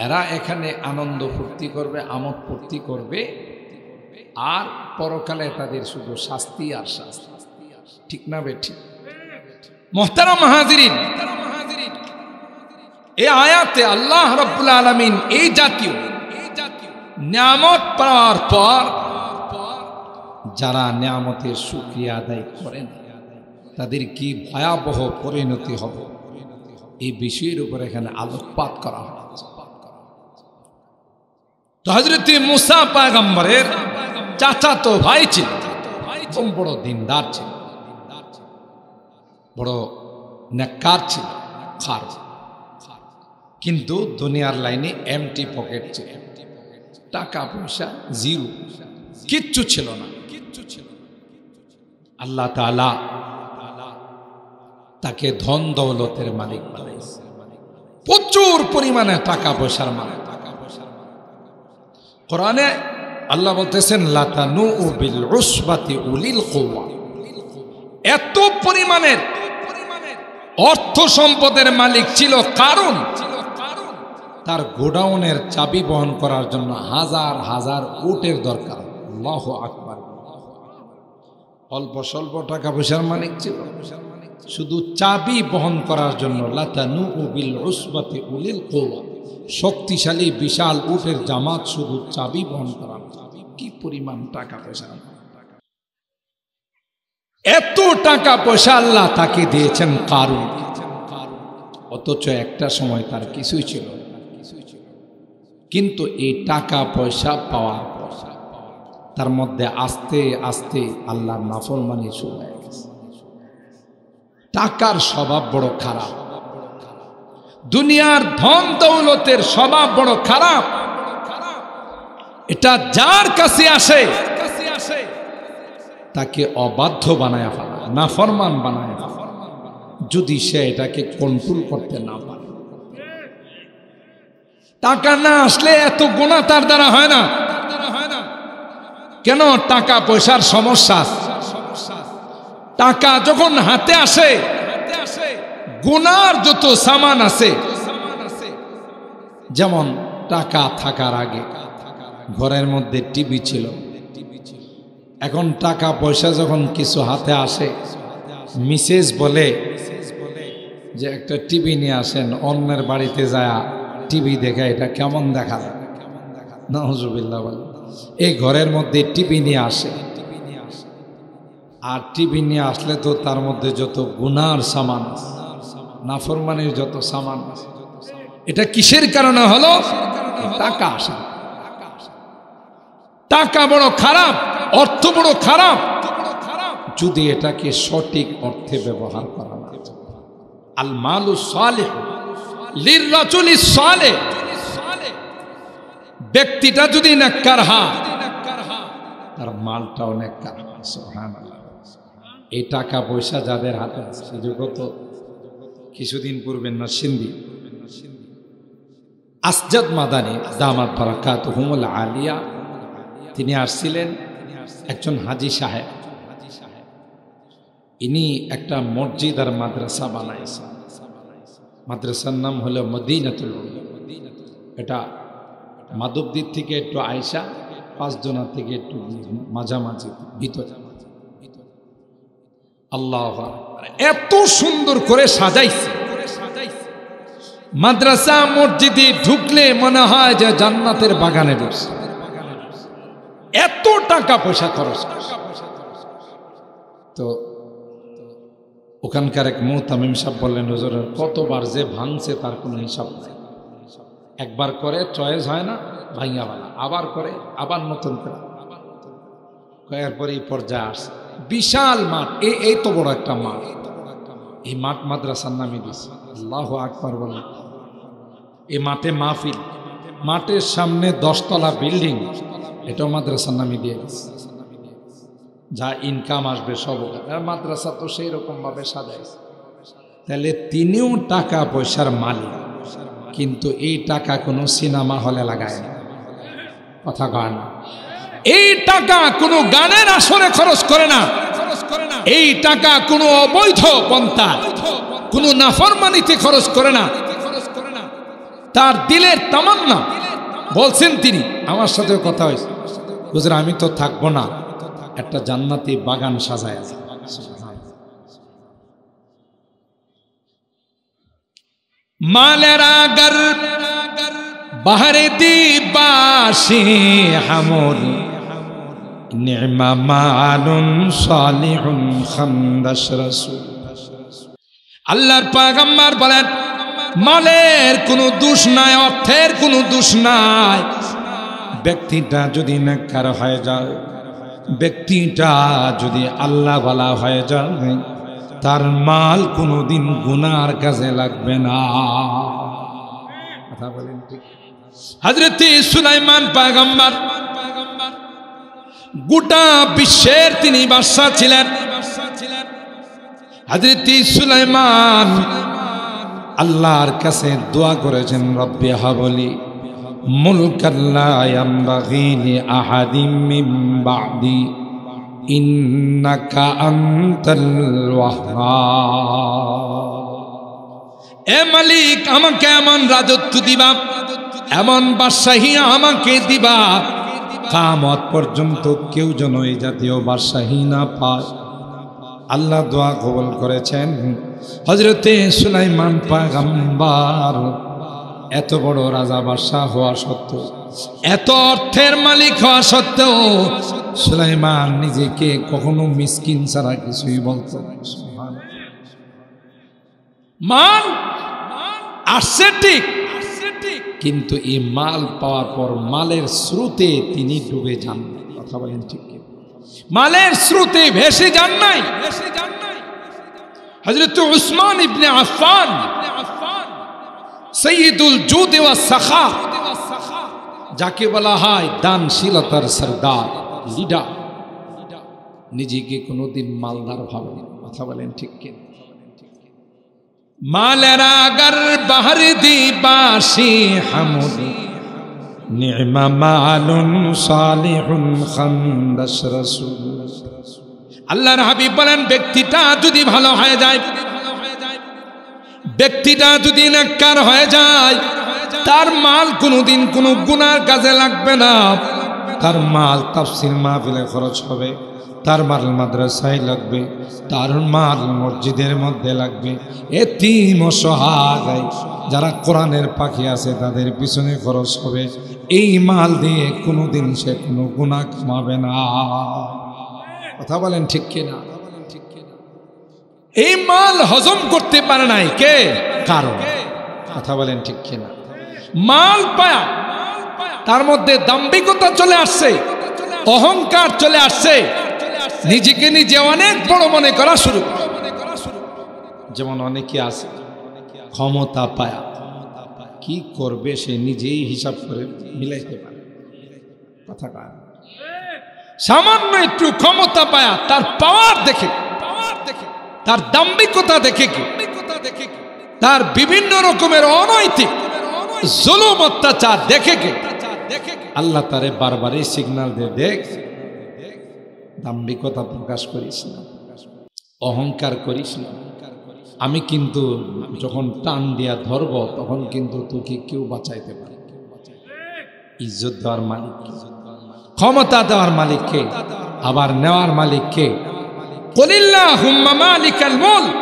এরা এখানে আনন্দ ফুর্তি করবে, আমোদ ফুর্তি করবে, আর পরকালে তাদের শুধু শাস্তি আর শাস্তি। ঠিক না বেঠিক? মুহতারাম হাজিরিন, এই আয়াতে আল্লাহ রাব্বুল আলামিন এই জাতীয় নিয়ামত পাওয়ার পর যারা নিয়ামতের শুকরিয়া আদায় করেন তাদের কি ভয়াবহ পরিণতি হবে এই বিষয়ের উপর এখানে আলোকপাত করা হয়। তো হযরত মুসা পয়গম্বরের চাচাতো ভাই ছিল, বড় দিনদার ছিল, বড় নেককার ছিল, খার, কিন্তু দুনিয়ার লাইনে এমটি পকেট ছিল, টাকা পয়সা জিরো, কিচ্ছু ছিল না। আল্লাহ তাআলা তাকে ধন দৌলতের মালিক বানাইছে, প্রচুর পরিমাণে টাকা পয়সার মালিক। কোরআনে আল্লাহ বলতেছেন লাতানু বিল উসবাতি উলিল কুওয়া, এত পরিমাণের অর্থ সম্পদের মালিক ছিল কারুন। তার গোডাউনের চাবি বহন করার জন্য হাজার হাজার উটের দরকার। আল্লাহু আকবার। অল্প স্বল্প টাকা পয়সার মালিক ছিল, শুধু চাবি বহন করার জন্য লাতানু বিল উসবাতি উলিল কুওয়া, শক্তিশালী বিশাল উটের জামাত শুধু চাবি বহন করার। কি পরিমাণ টাকা পয়সা! এত টাকা পয়সা আল্লাহ তাকে দিয়েছেন কারুন, অথচ একটা সময় তার কিছুই ছিল। কিন্তু এই টাকা পয়সা পাওয়ার পর তার মধ্যে আস্তে আস্তে আল্লাহর নাফরমানি শুরু হয়ে গেছে। টাকার স্বভাব বড় খারাপ, দুনিয়ার ধন দৌলতের স্বভাব বড় খারাপ। এটা যার কাছে আসে তাকে অবাধ্য বানায় ফেলা, নাফরমান বানায় ফেলা, যদি সে এটাকে কন্ট্রোল করতে না পারে। টাকা না আসলে এত গুনাহ তার দ্বারা হয় না। কেন? টাকা পয়সার সমস্যা। টাকা যখন হাতে আসে, গুনার যত সামান আছে, যেমন টাকা থাকার আগে ঘরের মধ্যে টিভি ছিল, এখন টাকা পয়সা যখন কিছু হাতে আসে, মিসেস বলে যে একটা টিভি নিয়ে আসেন, অন্যের বাড়িতে যায় টিভি দেখা, এটা কেমন দেখা যায়, নাউজুবিল্লাহ বলে। এই ঘরের মধ্যে টিভি নিয়ে আসে, আর টিভি নিয়ে আসলে তো তার মধ্যে যত গুনার সামান, নাফরমানির যত সামান, এটা কিসের কারণে হলো? টাকা আসে। টাকা বড় খারাপ, অর্থ বড় খারাপ, যদি এটাকে সঠিক অর্থে ব্যবহার করা না যায়। আল মালু সালিহ লিররাজুলি সালিহ, ব্যক্তিটা যদি নেককার হয় তার মালটাও নেককার হয়। সুবহানাল্লাহ। এই টাকা পয়সা যাদের হাতে আছে, গত কিছুদিন পূর্বে নরসিংদী আসজাদ মাদানী দামাত বারাকাতুহুমুল আলিয়া, তিনি আসছিলেন, একজন হাজী সাহেব। ইনি একটা মসজিদ আর মাদ্রাসা বানাইছেন। মাদ্রাসার নাম হলো মদিনাতুল উলুম। এটা মাধবদীর থেকে একটু আয়সা, 5 জনা থেকে একটু মাঝামাঝি ভিতরে। আল্লাহ, এত সুন্দর করে সাজাইছে মাদ্রাসা, মসজিদে ঢুকলে মনে হয় যে জান্নাতের বাগানে ঢুকছে। এত টাকা পয়সা খরচ। তো ওখানকার এক মুতামিম সাহেব বললেন, হুজুর কতবার যে ভাঙছে তার কোনো হিসাব নাই। একবার করে চয়েস হয় না, ভাঙিয়া ভাঙা, আবার করে, আবার নতুন করে, এরপরে এই পর্যায়ে আসে। বিশাল মাঠ, এই তো বড় একটা মাঠ, এই মাঠ মাদ্রাসার নামে দিচ্ছে। আল্লাহু আকবার বলেন। এই মাঠে মাহফিল, মাঠের সামনে 10 তলা বিল্ডিং, এটাও মাদ্রাসার নামে দিয়ে দিচ্ছে। যা ইনকাম আসবে সব, মাদ্রাসা তো সেই রকম ভাবে সাজাইছে। তাহলে তিনিও টাকা পয়সার মালিক, কিন্তু এই টাকা কোনো সিনেমা হলে লাগায় না, কথা কয় না। এই টাকা কোনো গানের আসরে খরচ করে না, এই টাকা কোনো অবৈধ পন্থা, কোনো নাফরমানিতে খরচ করে না। তার দিলের তামান্না, বলছেন তিনি, আমার সাথেও কথা হয়েছে, হুজুর আমি তো থাকবো না, একটা জান্নাতি বাগান সাজায় আছে। মালেরা গর বাহরে দিবাসি হামর নি'মা মালুন সালিহুন খান্দাস রাসূল। আল্লাহর পয়গম্বর বলেন, মালের কোনো দোষ নাই, অর্থের কোনো দোষ নাই। ব্যক্তিটা যদি নেককার হয়ে যায়, ব্যক্তিটা যদি আল্লাহ ওয়ালা হয়ে যায়, তার মাল কোনোদিন গুনার কাজে লাগবে না। কথা বলেন ঠিক? হযরত সুলাইমান পয়গম্বর গোটা বিশ্বের তিনি বাদশা ছিলেন। হযরত সুলাইমান আল্লাহর কাছে দোয়া করেছেন, রব্বি হাবলি মুলকান লা ইয়ানবাগি লি আহাদিন মিন বা'দি ইন্নাকা আনতাল ওয়াহ্হাব। এ মালিক, আমাকে এমন রাজত্ব ইবাদত দিবা, এমন বাদশাহী আমাকে দিবা কিয়ামত পর্যন্ত কেউ যেন এই জাতীয় বাদশাহী না পায়। আল্লাহ দোয়া কবুল করেছেন। হযরতে সুলাইমান পয়গম্বর এত বড় রাজা বাদশাহ হওয়া সত্ত্বেও, এত অর্থের মালিক হওয়া সত্ত্বেও সুলাইমান নিজেকে কখনো মিসকিন ছাড়া কিছুই বলতো না। মাল আসছে ঠিক, কিন্তু এই মাল পাওয়ার পর মালের স্রোতে তিনি ডুবে যান। কথা বলেন ঠিক কি? মালের স্রোতে ভেসে যান নাই। হযরত উসমান ইবনে আফফান সাইয়্যিদুল জুদ ওয়াস সাখা, যাকে বলা হয় দানশীলতার সরদার, লিডার, নিজেকে কোনোদিন মালদার ভাবেন। কথা বলেন ঠিক কি? মালেরা আগার বাহার দিবাসি হামুদ নি'মা মালুন সালিহুন খান্দাস রাসূল। আল্লাহর হাবিব বলেন, ব্যক্তিটা যদি ভালো হয়ে যায়, ব্যক্তিটা যদি নেককার হয়ে যায়, তার মাল কোনোদিন কোনো গুনার কাজে লাগবে না। তার মাল তাফসীর মাহফিলে খরচ হবে, তার মাল মাদ্রাসায় লাগবে, তার মাল মসজিদের মধ্যে লাগবে, এতিম অসহায় যারা কোরআনের পাখি আছে তাদের পিছনে খরচ হবে। এই মাল দিয়ে কোনোদিন সে কোনো গুনাহ কামাবে না। কথা বলেন ঠিক কিনা? এই মাল হজম করতে পারে নাই কে? কারণ। কথা বলেন ঠিক কিনা? মাল পায়া তার মধ্যে দাম্ভিকতা চলে আসছে, অহংকার চলে আসছে, নিজেকে নিজে অনেক বড় মনে করা শুরু। যেমন অনেকে আছে ক্ষমতা পায়া কি করবে সে নিজেই হিসাব করে মিলাইতে পারে। কথা কয়, সামান্য একটু ক্ষমতা পায়া তার পাওয়ার দেখে, তার দাম্ভিকতা দেখে কি, তার বিভিন্ন রকমের অনৈতিক জুলুম অত্যাচার দেখে কি আল্লাহ তারে বারবারই সিগন্যাল দিয়ে, দেখ দাম্ভিকতা প্রকাশ করিস না, অহংকার করিস না, আমি কিন্তু যখন টান দিয়া ধরব তখন কিন্তু তোকে কেউ বাঁচাইতে পারে। ইজ্জত দেওয়ার মালিক কে? ক্ষমতা দেওয়ার মালিক কে? আবার নেওয়ার মালিক কে? কুলিল্লাহুম্মা মালিকাল মুলক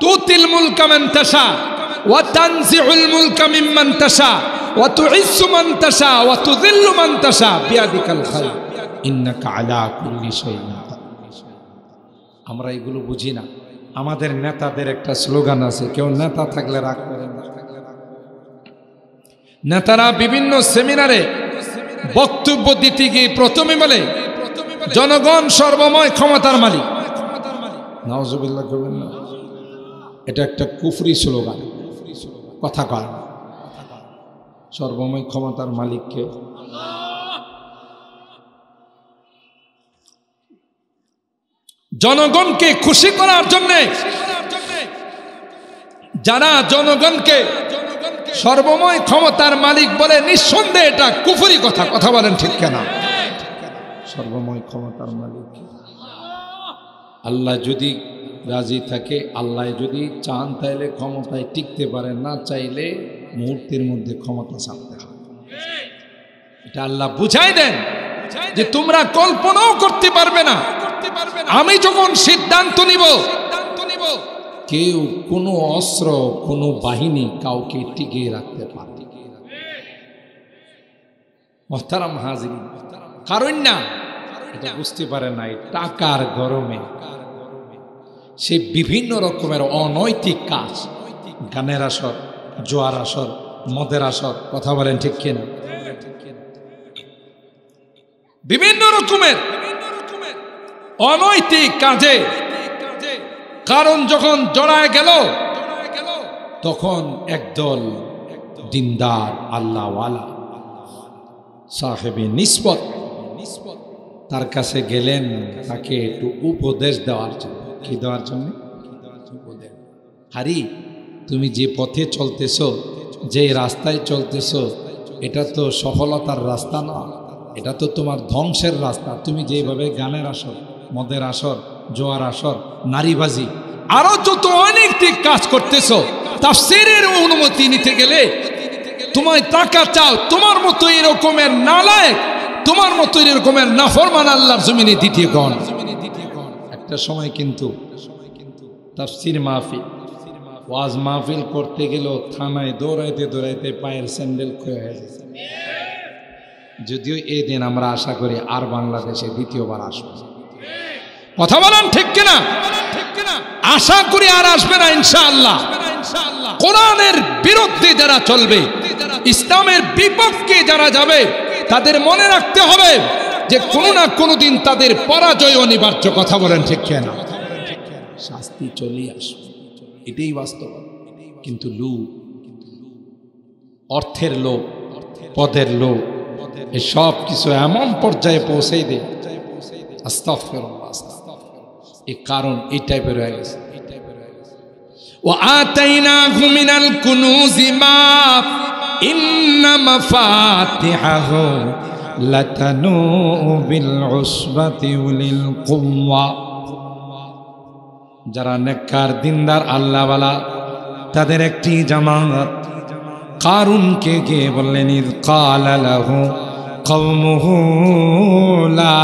তুতিল মুলকা মান তাশা ওয়া তানজিউল মুলকা মিম্মান তাশা ওয়া তুইজ্জু মান তাশা ওয়া তুযিল্লু মান তাশা বিয়াদিকাল খায়র ইন্নাকা আলা কুল্লি শাইইন কাদির। আমরা এগুলো বুঝি না। আমাদের নেতাদের একটা স্লোগান আছে, কেউ নেতা থাকলে রাগ করেন না। নেতারা বিভিন্ন সেমিনারে বক্তব্য দিতে গিয়ে প্রথমে বলে জনগণ সর্বময় ক্ষমতার মালিক। নাউজুবিল্লাহ করবেন না, এটা একটা কুফরি স্লোগান। কথা কয়, সর্বময় ক্ষমতার মালিক কে? জনগণকে খুশি করার জন্য যারা জনগণকে সর্বময় ক্ষমতার মালিক বলে, নিঃসন্দেহে এটা কুফরি কথা। কথা বলেন ঠিক কেনা? সর্বময় ক্ষমতার মালিক আল্লাহ যদি রাজি থাকে, আল্লাহ যদি চান তাইলে ক্ষমতায় টিকতে পারে, না চাইলে মুহূর্তের মধ্যে ক্ষমতা ছাড়তে হবে। এটা আল্লাহ বুঝাই দেন যে তোমরা কল্পনাও করতে পারবে না, আমি যখন সিদ্ধান্ত নিব কেউ কোনো অস্ত্র কোনো বাহিনী কাউকে টিকিয়ে রাখতে পারে। মুহতারাম হাজিরিন, কারণ না এটা বুঝতে পারে নাই, টাকার গরমে সে বিভিন্ন রকমের অনৈতিক কাজ, গানের আসর, জোয়ার আসর, মদের আসর, কথা বলেন ঠিক কিনা, বিভিন্ন রকমের অনৈতিক কাজে কারণ যখন জড়ায় গেল তখন একদল দিনদার আল্লাহওয়ালা সাহেবে নিসবত তার কাছে গেলেন তাকে একটু উপদেশ দেওয়ার জন্য। কি দেওয়ার জন্য? হারি, তুমি যে পথে চলতেছ, যে রাস্তায় চলতেছ, এটা তো সফলতার রাস্তা না, এটা তো তোমার ধ্বংসের রাস্তা। তুমি যেভাবে গানের আসর, মদের আসর, জোয়ার আসর, নারীবাজি, আরো যত অনেক দিক কাজ করতেছ, তাফসীরের অনুমতি নিতে গেলে তোমায় টাকা চাও, তোমার মতো এরকমের নালায়েক, তোমার মতো এরকমের নাফরমান আল্লাহর জমিনে দ্বিতীয় গণ। একটা সময় কিন্তু তাফসীর মাহফিল, ওয়াজ মাহফিল করতে গেলেও থানায় দৌড়াইতে দৌড়াইতে পায়ের স্যান্ডেল ক্ষয় হয়ে গেছে। যদিও এই দিন আমরা আশা করি আর বাংলাদেশে দ্বিতীয়বার আসবে। কথা বলেন ঠিক কিনা? আশা করি আর আসবে না ইনশাআল্লাহ। কোরআনের বিরুদ্ধে যারা চলবে, ইসলামের বিপক্ষে যারা যাবে, তাদের মনে রাখতে হবে যে কোনো না কোনো দিন তাদের পরাজয় অনিবার্য। কথা বলেন ঠিক কিনা? শাস্তি চলে আসবে, এটাই বাস্তব। কিন্তু লোভ, অর্থের লোভ, পদের লোভ, এই সব কিছু এমন পর্যায়ে পৌঁছে দেয়, আস্তাগফিরুল্লাহ, এই কারণ এই টাইপের হয়ে গেছে। وآتيناه من الكنوز ما إن مفاتحه لتنوء بالعصبة أولي القوة। যারা নেককার দিনদার আল্লাহওয়ালা, তাদের একটি জামাত কারুনকে গিয়ে বললেন, ইয ক্বালা লাহু কওমুহু লা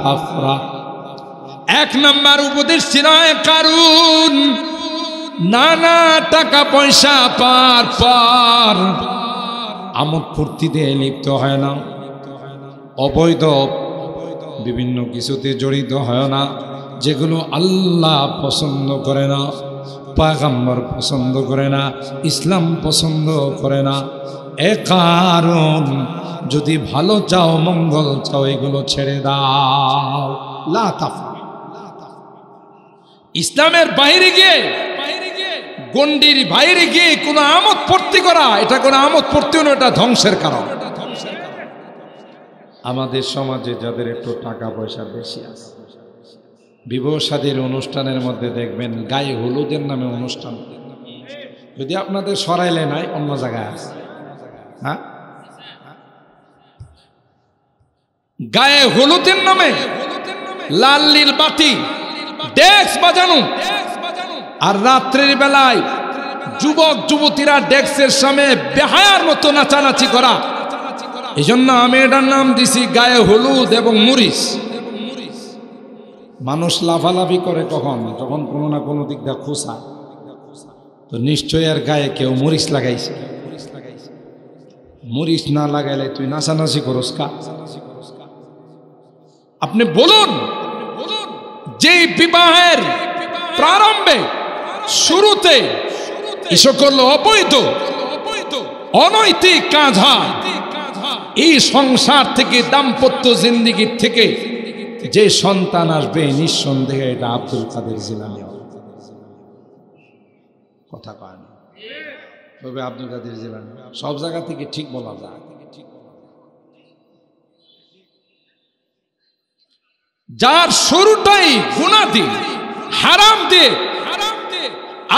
তাফরাহ। এক নাম্বার উপদেশ ছিল কারুন নানা টাকা পয়সা পার পার আমোদ ফুর্তিতে লিপ্ত হয় না, অবৈধ বিভিন্ন কিছুতে জড়িত হয় না, যেগুলো আল্লাহ পছন্দ করে না, পয়গম্বর পছন্দ করে না, ইসলাম পছন্দ করে না। এ কারণ যদি ভালো চাও, মঙ্গল চাও, এগুলো ছেড়ে দাও। লা তাফরাহ। ইসলামের বাইরে গিয়ে, গণ্ডির বাইরে গিয়ে কোনো আমোদ ফুর্তি করা, এটা কোনো আমোদ ফুর্তি নয়, এটা ধ্বংসের কারণ। আমাদের সমাজে যাদের একটু টাকা পয়সা বেশি আছে, বিবাহ শাদীর অনুষ্ঠানের মধ্যে দেখবেন গায়ে হলুদের নামে অনুষ্ঠান। যদি আপনাদের সরাইলে নাই, অন্য জায়গায় আছে। হ্যাঁ, গায়ে হলুদের নামে লাল নীল বাতি, ডেস্ক বাজানো, আর রাত্রের বেলায় যুবক যুবতীরা ডেস্কের সামনে বেহায়ার মতো নাচানাচি করা। এই জন্য আমি এটার নাম দিছি গায়ে হলুদ এবং মরিচ। মানুষ লাফালাফি করে কখন? যখন কোনো না কোনো দিক দিয়ে খোঁচায়, তো নিশ্চয়ই আর গায়ে কেউ মরিচ লাগাইছে। মরিচ না লাগাইলে তুই নাচানাচি করস কা? আপনি বলুন, যে বিবাহের প্রারম্ভে শুরুতে এই সকল অবৈধ অনৈতিক কাজ হয়, এই সংসার থেকে, দাম্পত্য জিন্দেগির থেকে যে সন্তান আসবে, নিঃসন্দেহে এটা আব্দুল কাদের জিলানী হবে। কথা কয় না, তবে আব্দুল কাদের জিলানী সব জায়গা থেকে ঠিক বলা যায়। যার শুরুটাই গুনাহ দিয়ে, হারাম দিয়ে,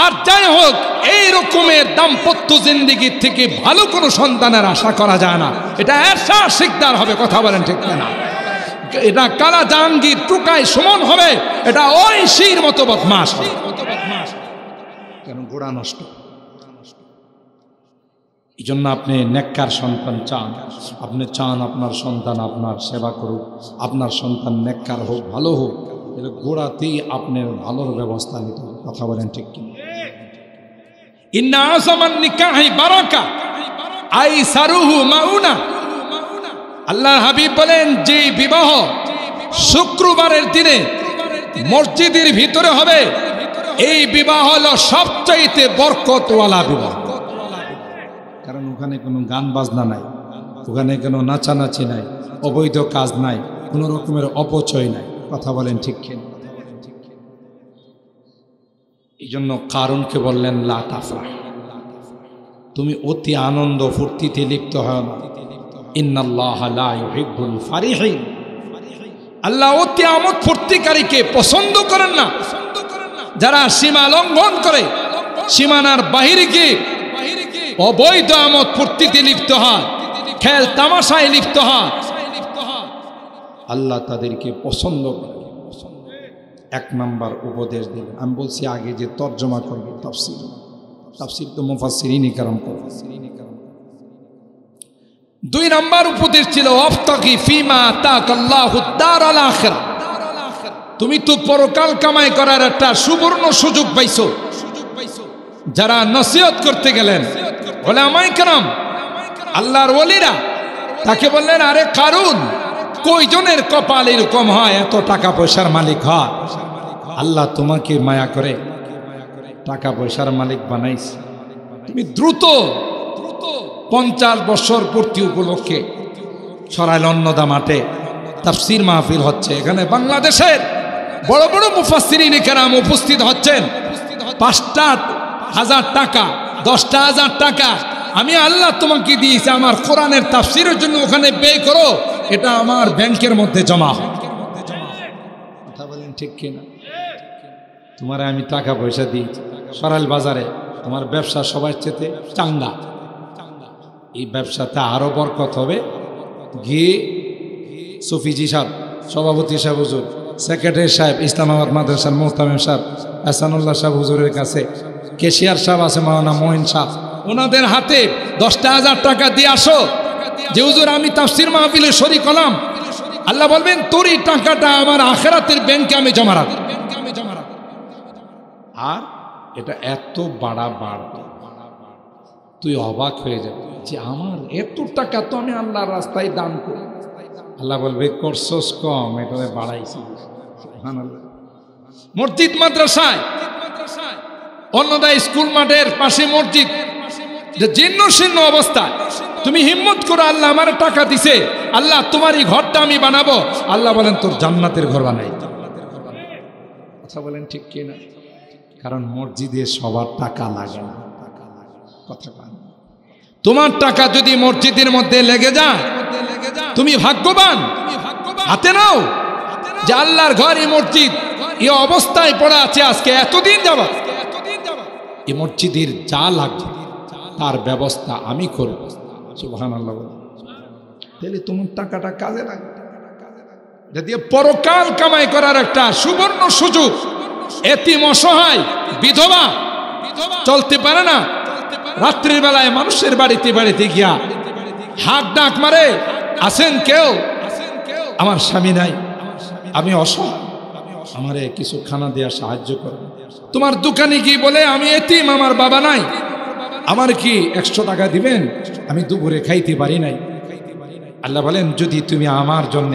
আর যাই হোক, এই রকমের দাম্পত্য জিন্দেগির থেকে ভালো কোনো সন্তানের আশা করা যায় না। এটা এরশাদ শিকদার হবে। কথা বলেন ঠিক না? এটা কালা জাহাঙ্গীর টুকাই সমান হবে। এটা ঐশীর মতো বদমাশ হবে। কেন? গোড়া নষ্ট। এই জন্য আপনি নেককার সন্তান চান, আপনি চান আপনার সন্তান আপনার সেবা করুক, আপনার সন্তান নেককার হোক, ভালো হোক, তাহলে গোড়াতেই আপনার ভালোর ব্যবস্থা নিতে হবে। কথা বলেন ঠিক কি? ইন্না আযামান নিকাহি বারাকা আইসারুহু মাউনা। আল্লাহর হাবিব বলেন, যে বিবাহ শুক্রবারের দিনে মসজিদের ভিতরে হবে, এই বিবাহ হলো সবচাইতে বরকতওয়ালা বিবাহ। কারণ ওখানে কোনো গান বাজনা নাই, ওখানে কোনো নাচানাচি নাই, অবৈধ কাজ নাই, কোনো রকমের অপচয় নাই। কথা বলেন ঠিক কিনা? এই জন্য কারুনকে বললেন, লা তাফরাহ, তুমি অতি আনন্দ ফুর্তিতে লিপ্ত হয় না। ইন্নাল্লাহা লা ইউহিব্বুল ফারিহিন। আল্লাহ অতি আমোদ ফুর্তিকারীকে পছন্দ করেন না। যারা সীমা লঙ্ঘন করে, সীমানার বাহিরে গিয়ে অবৈধ আমোদ ফুর্তিতে লিপ্ত হয়, খেল তামাশায় লিপ্ত হয়, আল্লাহ তাদেরকে পছন্দ করে। এক নাম্বার উপদেশ দিলেন। আমি বলছি আগে যে তর্জমা করবে তাফসীর, তাফসীর তো মুফাসসিরিন کرام করে। দুই নাম্বার উপদেশ ছিল ওয়াফতাকি ফিমা আতাকাল্লাহুদ দারাল আখিরা। তুমি তো পরকাল কামাই করার একটা সুবর্ণ সুযোগ পাইছো। যারা নসিহত করতে গেলেন উলামায়ে কেরাম, আল্লাহর ওলিরা, তাকে বললেন, আরে কারুন, কয়জনের কপাল এরকম হয় এত টাকা পয়সার মালিক হয়? আল্লাহ তোমাকে মায়া করে টাকা পয়সার মালিক বানাইছে। তুমি দ্রুত 50 বছর পূর্তি উপলক্ষে সরাইল অন্নদা মাঠে তাফসীর মাহফিল হচ্ছে। এখানে বাংলাদেশের বড় বড় মুফাসসিরিন কেরাম উপস্থিত হচ্ছেন। 5,000 টাকা, 10,000 টাকা আমি আল্লাহ তোমাকে দিয়েছি আমার কোরআনের তাফসীরের জন্য, ওখানে ব্যয় করো, এটা আমার ব্যাংকের মধ্যে জমা হয়। কথা বলেন ঠিক কিনা? তোমারে আমি টাকা পয়সা দিয়েছি সরাইল বাজারে, তোমার ব্যবসা সবার চেয়ে চাঙ্গা, এই ব্যবসাতে আরো বরকত হবে। গিয়ে সুফিজি সাহেব, সভাপতি সাহেব হুজুর, সেক্রেটারি সাহেব, ইসলামাবাদ মাদ্রাসার মোহতামিম সাহেব, আহসানুল্লাহ সাহেব হুজুরের কাছে, কেশিয়ার সাহেব আছে মাওলানা মঈন সাহেব, ওনাদের হাতে 10,000 টাকা দিয়ে আসো, যে হুজুর আমি তাফসীর মাহফিলে শরীক হলাম। আল্লাহ বলবেন, তোর এই টাকাটা আমার আখিরাতের ব্যাংকে আমি জমা রাখব। আর এটা এত বাড়া তুই অবাক হয়ে যাবে যে আমার এত টাকা তো আমি আল্লাহর রাস্তায় দান করি। আল্লাহ বলবে, করছস কম, এটা বাড়াইছি। সুবহানাল্লাহ। মসজিদ মাদ্রাসায়, অন্নদা স্কুল মাঠের পাশে মসজিদ, যে জীর্ণ শীর্ণ অবস্থায়, তুমি হিম্মত করো, আল্লাহ আমার টাকা দিছে, আল্লাহ তোমার এই ঘরটা আমি বানাবো। আল্লাহ বলেন, তোর জান্নাতের ঘর বানাই। কথা বলেন ঠিক কিনা? কারণ মসজিদে সবার টাকা লাগে না। কথা বলেন, তোমার টাকা যদি মসজিদের মধ্যে লেগে যায় তুমি ভাগ্যবান। হাতে নাও যে আল্লাহর ঘর, এই মসজিদ এই অবস্থায় পড়া আছে আজকে এতদিন যাবে, এই মসজিদের যা লাগবে তার ব্যবস্থা আমি করব। সুবহানাল্লাহ। তাহলে তোমার টাকাটা কাজে লাগবে, যদি পরকাল কামাই করার একটা সুবর্ণ সুযোগ। এতিম, অসহায়, বিধবা, চলতে পারে না, রাত্রির বেলায় মানুষের বাড়িতে বাড়িতে গিয়া হাক ডাক মারে, আছেন কেউ? আমার স্বামী নাই, আমি অসহায়, আমারে কিছু খানা দেওয়া সাহায্য করো। তোমার দোকানে গিয়ে বলে, আমি এতিম, আমার বাবা নাই, আমার কি 100 টাকা দিবেন, আমি দুপুরে খাইতে পারি নাই। আল্লাহ বলেন, যদি তুমি আমার জন্য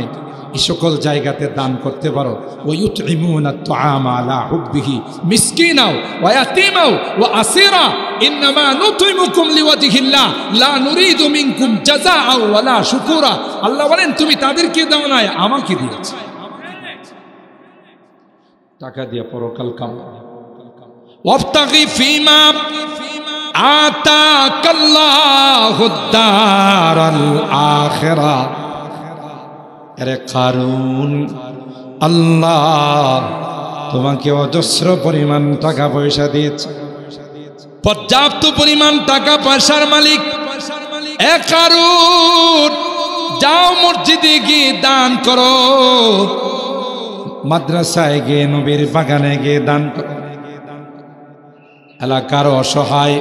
এই সকল জায়গাতে দান করতে পারো, ওয়ায়ুতঈমুনা আত-তাআমা আলা হুব্বিহি মিসকিনাও ওয়া ইয়াতীমাও ওয়া আসীরা ইন্নামা নুতঈমুকুম লিওয়াজহিল্লাহ লা নুরিদু মিনকুম জাযাআও ওয়ালা শুকুরা। আল্লাহ বলেন, তুমি তাদেরকে দাও না, আমাকে দিয়েছো। টাকা দিয়ে পরকাল কামাও। ওয়াবতাগি ফিমা আতাকাল্লাহুদ দারাল আখিরা। আরে কারুন, আল্লাহ তোমাকে অজস্র পরিমাণ টাকা পয়সা দিয়েছে, পর্যাপ্ত পরিমাণ টাকা পয়সার মালিক। এ কারুন, যাও মসজিদে গিয়ে দান করো, মাদ্রাসায় গিয়ে, নবীর বাগানে গিয়ে দান করো, এলাকার অসহায়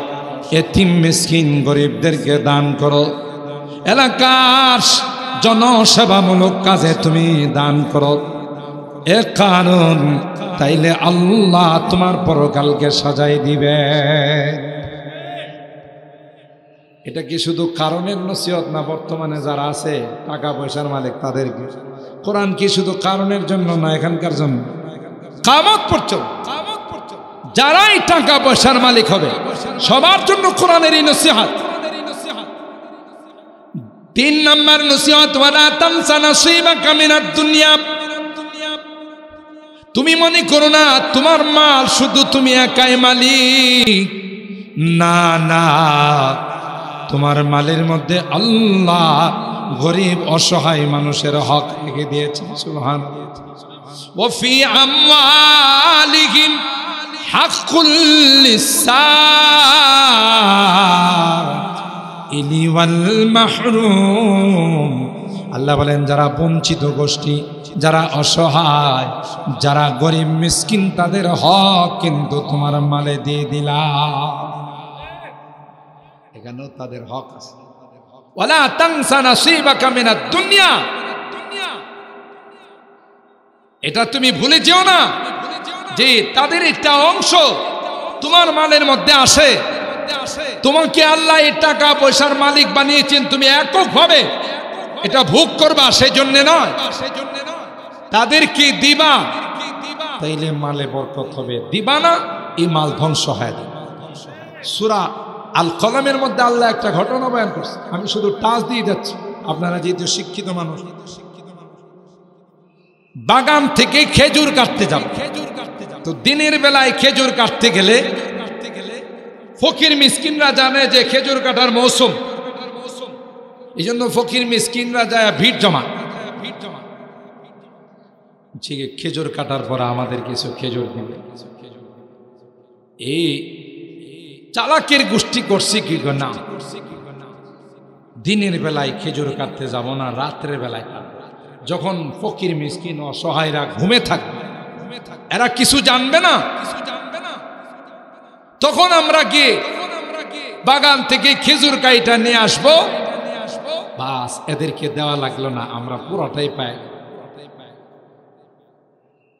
এতিম মিসকিন গরিবদেরকে দান করো, এলাকার জনসেবামূলক কাজে তুমি দান করো। এ কারণ, তাইলে আল্লাহ তোমার পরকালকে সাজাই দিবে। এটা কি শুধু কারণের নসিহত না? বর্তমানে যারা আছে টাকা পয়সার মালিক তাদেরকে, কোরআন কি শুধু কারণের জন্য না, এখানকার জন্য কিয়ামত পর্যন্ত যারাই টাকা পয়সার মালিক হবে সবার জন্য কোরআনের এই নসিহত। 3 নম্বর নসিহত, ওয়ালা তানসা নাসিবাকা মিনাদ দুনিয়া। তুমি মনে করো না তোমার মাল শুধু তুমি একাই মালিক, না না, তোমার মালের মধ্যে আল্লাহ গরিব অসহায় মানুষের হক রেখে দিয়েছেন। সুবহানাল্লাহ। ওয়া ফি আমওয়ালিহিম হাক্কুল লিসাইলি ওয়াল মাহরুম। আল্লাহ বলেন, যারা বঞ্চিত গোষ্ঠী, যারা অসহায়, যারা গরিব মিসকিন, তাদের হক কিন্তু তোমার মালে দিয়ে দিলাম। এখানেও তাদের হক আছে। ওয়ালা তানসা নাসীবাকা মিনাদ দুনিয়া, এটা তুমি ভুলে যেও না যে তাদের একটা অংশ তোমার মালের মধ্যে আসে। তোমাকে আল্লাহ এই টাকা পয়সার মালিক বানিয়েছেন, তুমি এককভাবে এটা ভোগ করবা সেই জন্য নয়, তাদেরকে দিবা, তাইলে মালে বরকত হবে। দিবা না, এই মাল ধ্বংস হয়। সূরা আল কলমের মধ্যে আল্লাহ একটা ঘটনা বয়ান করছে, আমি শুধু টাচ দিয়ে যাচ্ছি, আপনারা যেহেতু শিক্ষিত মানুষ। বাগান থেকে খেজুর কাটতে যাব, তো দিনের বেলায় খেজুর কাটতে গেলে ফকির মিসকিনরা জানে যে খেজুর কাটার মৌসুম, এই জন্য ফকির মিসকিনরা যায় ভিড় জমা। ঠিক খেজুর কাটার পর আমাদের কিছু খেজুর দিবে। এই চালাকের গোষ্ঠী করছে কি না, দিনের বেলায় খেজুর কাটতে যাব না, রাত্রের বেলায় যখন ফকির মিসকিন অসহায়রা ঘুমে থাকবে, এরা কিছু জানবে না, তখন আমরা গিয়ে বাগান থেকে খেজুর কাইটা নিয়ে আসবো, বাস এদেরকে দেওয়া লাগলো না, আমরা পুরোটাই পাই।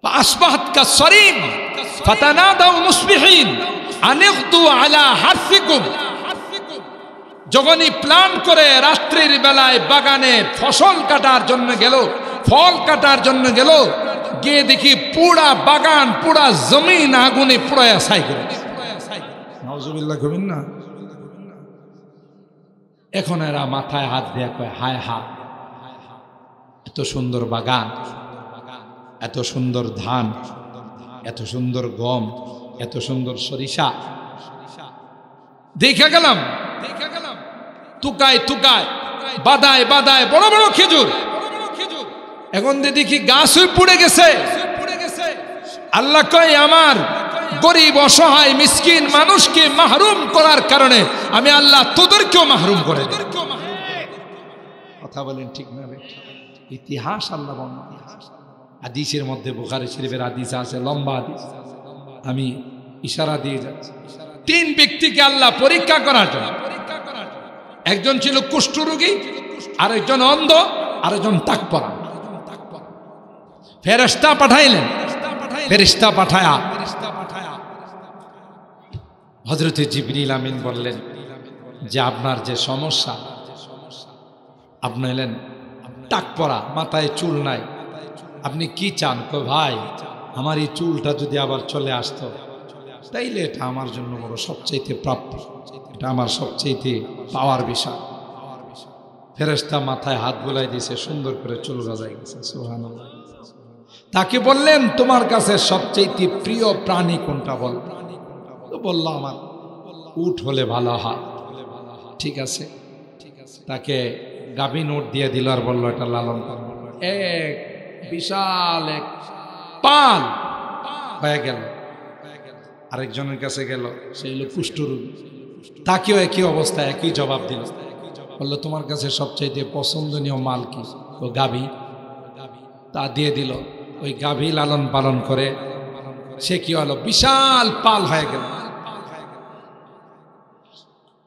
আসবাহাত কাসরিম ফাতানাদাউ মুসবিহিন আনিগদু আলা হারসিকুম, যখনই প্ল্যান করে রাত্রির বেলায় বাগানে ফসল কাটার জন্য গেল, ফল কাটার জন্য গেল, গিয়ে দেখি পুরা বাগান পুরা জমিন আগুনে পুড়ায়া ছাই করে। নাউজুবিল্লাহ কইবেন না। এখন এরা মাথায় হাত দিয়ে কয় হায় হা, এত সুন্দর বাগান, এত সুন্দর ধান, এত সুন্দর গম, এত সুন্দর সরিষা দেখে গেলাম, তুকায় তুকায় বাদায় বাদায় বড় বড় খেজুর, এখন দেখি গাছ পুড়ে গেছে। আল্লাহ কয় আমার গরিব অসহায় মিসকিন মানুষকে মাহরুম করার কারণে আমি আল্লাহ তোদেরকেও মাহরুম করে দেব। কথা বলেন ঠিক না? ইতিহাস আল্লাহ বর্ণনা, হাদিসের মধ্যে বুখারী শরীফের হাদিস আছে, লম্বা হাদিস, আমি ইশারা দিয়ে যাচ্ছি। তিন ব্যক্তিকে আল্লাহ পরীক্ষা করার জন্য, একজন ছিল কুষ্ঠরোগী, আরেকজন অন্ধ, আরেকজন টাকপরা। ফেরেশতা পাঠাইলেন, ফেরেশতা পাঠায়া হযরত জিবরিল আমিন বললেন যে আপনার যে সমস্যা, আপনি এলেন টাকপরা, মাথায় চুল নাই, আপনি কি চান? কো ভাই আমার এই চুলটা যদি আবার চলে আসতো তাইলে এটা আমার জন্য বড় সবচাইতে প্রাপ্য, এটা আমার সবচাইতে পাওয়ার বিষয়। ফেরেশতা মাথায় হাত বুলাই দিয়েছে, সুন্দর করে চুল গজায় গেছে। সুবহানাল্লাহ। তাকে বললেন তোমার কাছে সবচাইতে প্রিয় প্রাণী কোনটা বল? তো বলল আমার উট হলে ভালো হয়। ঠিক আছে, তাকে গাভীর উট দিয়ে দিল আর বললো এটা লালন পালন। এক বিশাল এক পাল হয়ে গেল। আরেকজনের কাছে গেল, সে হলো কুষ্ঠরোগী, তাকেও একই অবস্থা, একই জবাব দিল। বললো তোমার কাছে সবচাইতে পছন্দনীয় মাল কি? ও গাভী। তা দিয়ে দিল। ওই গাভী লালন পালন করে সে কি হলো, বিশাল পাল হয়ে গেল।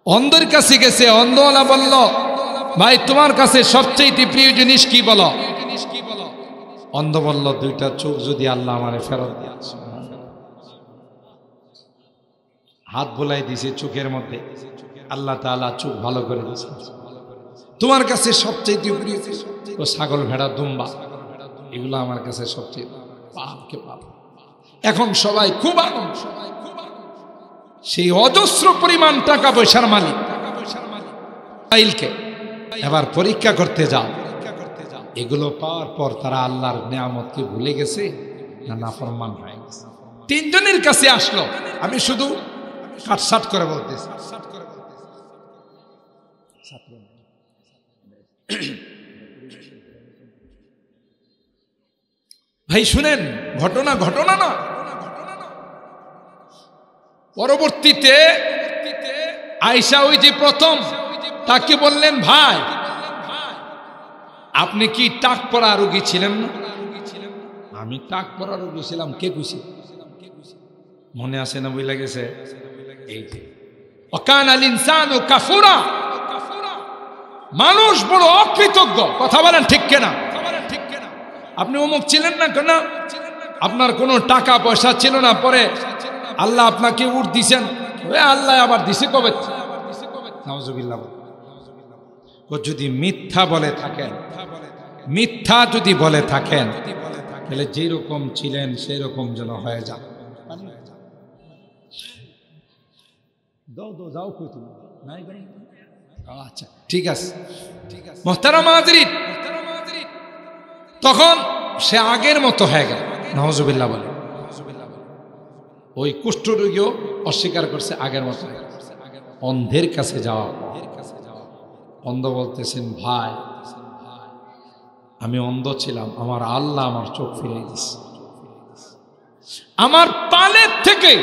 অন্ধের কাছে গেছে, অন্ধওয়ালা বলল ভাই তোমার কাছে সবচাইতে প্রিয় জিনিস কি বলো? অন্ধ বলল দুইটা চোখ যদি আল্লাহ আমারে ফেরত দেয়। হাত বোলাই দিছে চোখের মধ্যে, আল্লাহ তাআলা চোখ ভালো করে দিয়েছে। তোমার কাছে সবচাইতে প্রিয় ও ছাগল, ভেড়া, দুম্বা, এগুলো আমার কাছে সবচেয়ে পাপকে পাপ। এখন সবাই খুব আনন্দ, সেই অজস্র পরিমাণ টাকা পয়সার মালিক এবার পরীক্ষা করতে যাও। এগুলো পাওয়ার পর তারা আল্লাহর নিয়ামতকে ভুলে গেছে না নাফরমান হয়ে গেছে। তিনজনের কাছে আসলো, আমি শুধু কাটসাট করে বলতেছি। ভাই শুনেন, ঘটনা ঘটনা না, পরবর্তীতে আয়েশা ওই যে প্রথম তাকে বললেন ভাই আপনি কি টাক পড়া রোগী ছিলেন না? আমি টাক পড়া রোগী ছিলাম। কে খুশি মনে আছে না? বুঝলা গেছে। এই যে ওয়াকানাল ইনসানু কাফুরা, মানুষ বড় অকৃতজ্ঞ। কথা বলেন ঠিক কিনা? আপনি অমুক ছিলেন না কেন, আপনার কোনো টাকা পয়সা ছিল না, পরে আল্লাহ আপনাকে উঠ দিছেন, আল্লাহ আবার দিছে কবে? নাউজুবিল্লাহ। যদি মিথ্যা বলে থাকেন, মিথ্যা যদি বলে থাকেন, তাহলে যেরকম ছিলেন সেই রকম যেন হয়ে যান। আচ্ছা ঠিক আছে। মুহতারাম হাজরিন, তখন সে আগের মতো হয়ে গেল। নাউজুবিল্লাহ বলে। ওই কুষ্ঠরোগীও অস্বীকার করছে আগের মতো। অন্ধের কাছে যাওয়া, অন্ধ বলতেছেন, ভাই আমি অন্ধ ছিলাম, আমার আল্লাহ আমার চোখ ফিরিয়ে দিচ্ছে। আমার পালের থেকে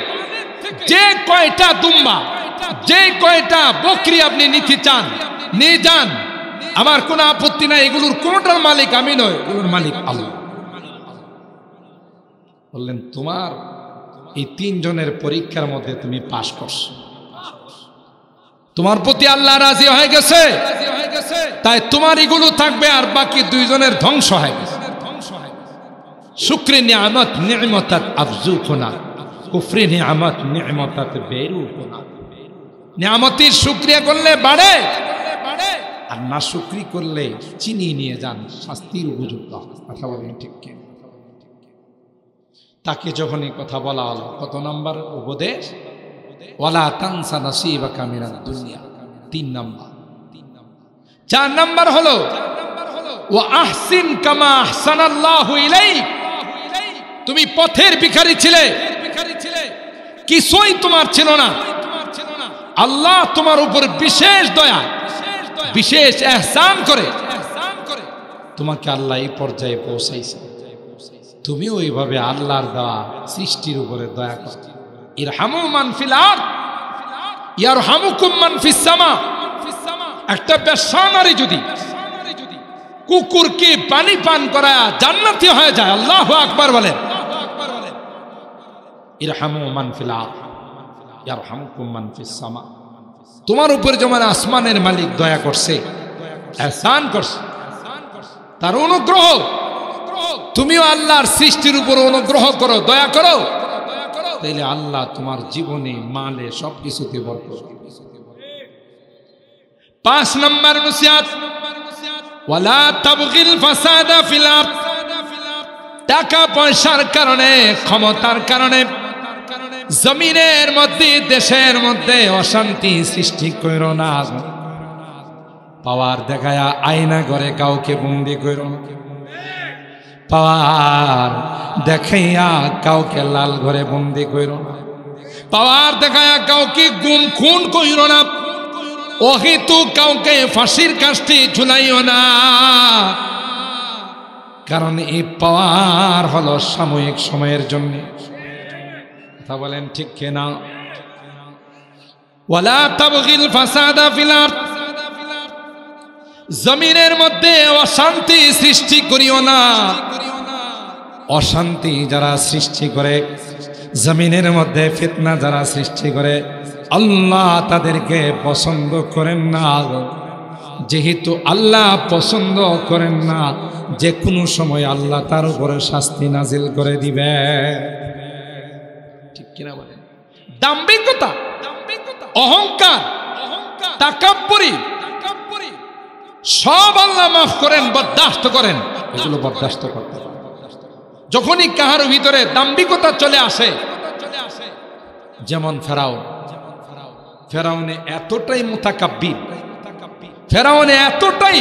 যে কয়টা দুম্বা, যে কয়টা বকরি আপনি নিতে চান নিয়ে যান, আমার কোনো আপত্তি নাই, এগুলোর কোনটার মালিক আমি নয়, এগুলোর মালিক আল্লাহ। বললেন, তোমার এই তিনজনের পরীক্ষার মধ্যে তুমি পাশ করছো, তোমার প্রতি আল্লাহ রাজি হয়ে গেছে, তাই তোমার এগুলো থাকবে, আর বাকি দুইজনের ধ্বংস হয়ে গেছে। শুকরি নিয়ামত নিয়ামতাত আফজুকুনা, কুফরি নিয়ামত নিয়ামতাত বেরুকুনা। নিয়ামতের শুকরিয়া করলে বাড়ে, আর না শুকরি করলে চিনি নিয়ে যান, শাস্তির উপযুক্ত। কথা বলেন ঠিক কি? তাকে যখন এই কথা বলা হলো, কত নম্বর উপদেশ? ওয়ালা তানসা নাসিবাকা মিনাদ দুনিয়া, 3 নম্বর। 4 নম্বর হলো ওয়া আহসিন কামা আহসানাল্লাহু ইলাইক। তুমি পথের ভিখারি ছিলে, কিছুই তোমার ছিল না, আল্লাহ তোমার উপর বিশেষ দয়া, বিশেষ ইহসান করে তোমাকে আল্লাহ এই পর্যায়ে পৌঁছাইছে। তুমি ওইভাবে আল্লাহর দেওয়া সৃষ্টির উপরে দয়া করো। ইরহামু মান ফিল আরদ ইয়ারহামুকুম মান ফিস সামা। একটা বেশ্যানারী যদি কুকুরকে পানি পান করায় জান্নাতি হয়ে যায়, আল্লাহু আকবার বলেন। ইরহামু মান ফিল আরদ ইয়ারহামুকুম মান ফিস সামা। তোমার উপর যেমন আসমানের মালিক দয়া করছে, ইহসান করছে, তার অনুগ্রহ, তুমিও আল্লাহর সৃষ্টির উপর অনুগ্রহ করো, দয়া করো, তাইলে আল্লাহ তোমার জীবনে, মালে, সবকিছুতে বরকত। 5 নম্বর নসিহত, ওয়ালা তাবগিল ফাসাদা ফিল আরদ। টাকা পয়সার কারণে, ক্ষমতার কারণে জমিনের মধ্যে, দেশের মধ্যে অশান্তি সৃষ্টি করো না। পাওয়ার দেখায়া আয়না ঘরে কাউকে বন্দি করো না। পাওয়ার দেখাইয়া কাউকে লাল ঘরে বন্দি করো না। পাওয়ার দেখায়া কাউকে গুম খুন কইরো না। অহেতু কাউকে ফাঁসির কাস্টে ঝুলাইও না, কারণ এই পাওয়ার হলো সাময়িক সময়ের জন্য। কথা বলেন ঠিক কিনা? ওয়ালা তাবগিল ফাসাদা ফিল আরদ। জমিনের মধ্যে অশান্তি সৃষ্টি করিও না। অশান্তি যারা সৃষ্টি করে, জমিনের মধ্যে ফিতনা যারা সৃষ্টি করে, আল্লাহ তাদেরকে পছন্দ করেন না। যেহেতু আল্লাহ পছন্দ করেন না, যে কোনো সময় আল্লাহ তার উপরে শাস্তি নাজিল করে দিবে। ঠিক কিনা বলেন? দাম্ভিকতা, অহংকার, তাকাব্বুরি সব আল্লাহ মাফ করেন, বরদাস্ত করেন। এগুলো বরদাস্ত করতে হবে। যখনই কাহার ভিতরে দাম্ভিকতা চলে আসে, যেমন ফেরাউন, ফেরাউনে এতটাই মুতাকাব্বির, ফেরাউনে এতটাই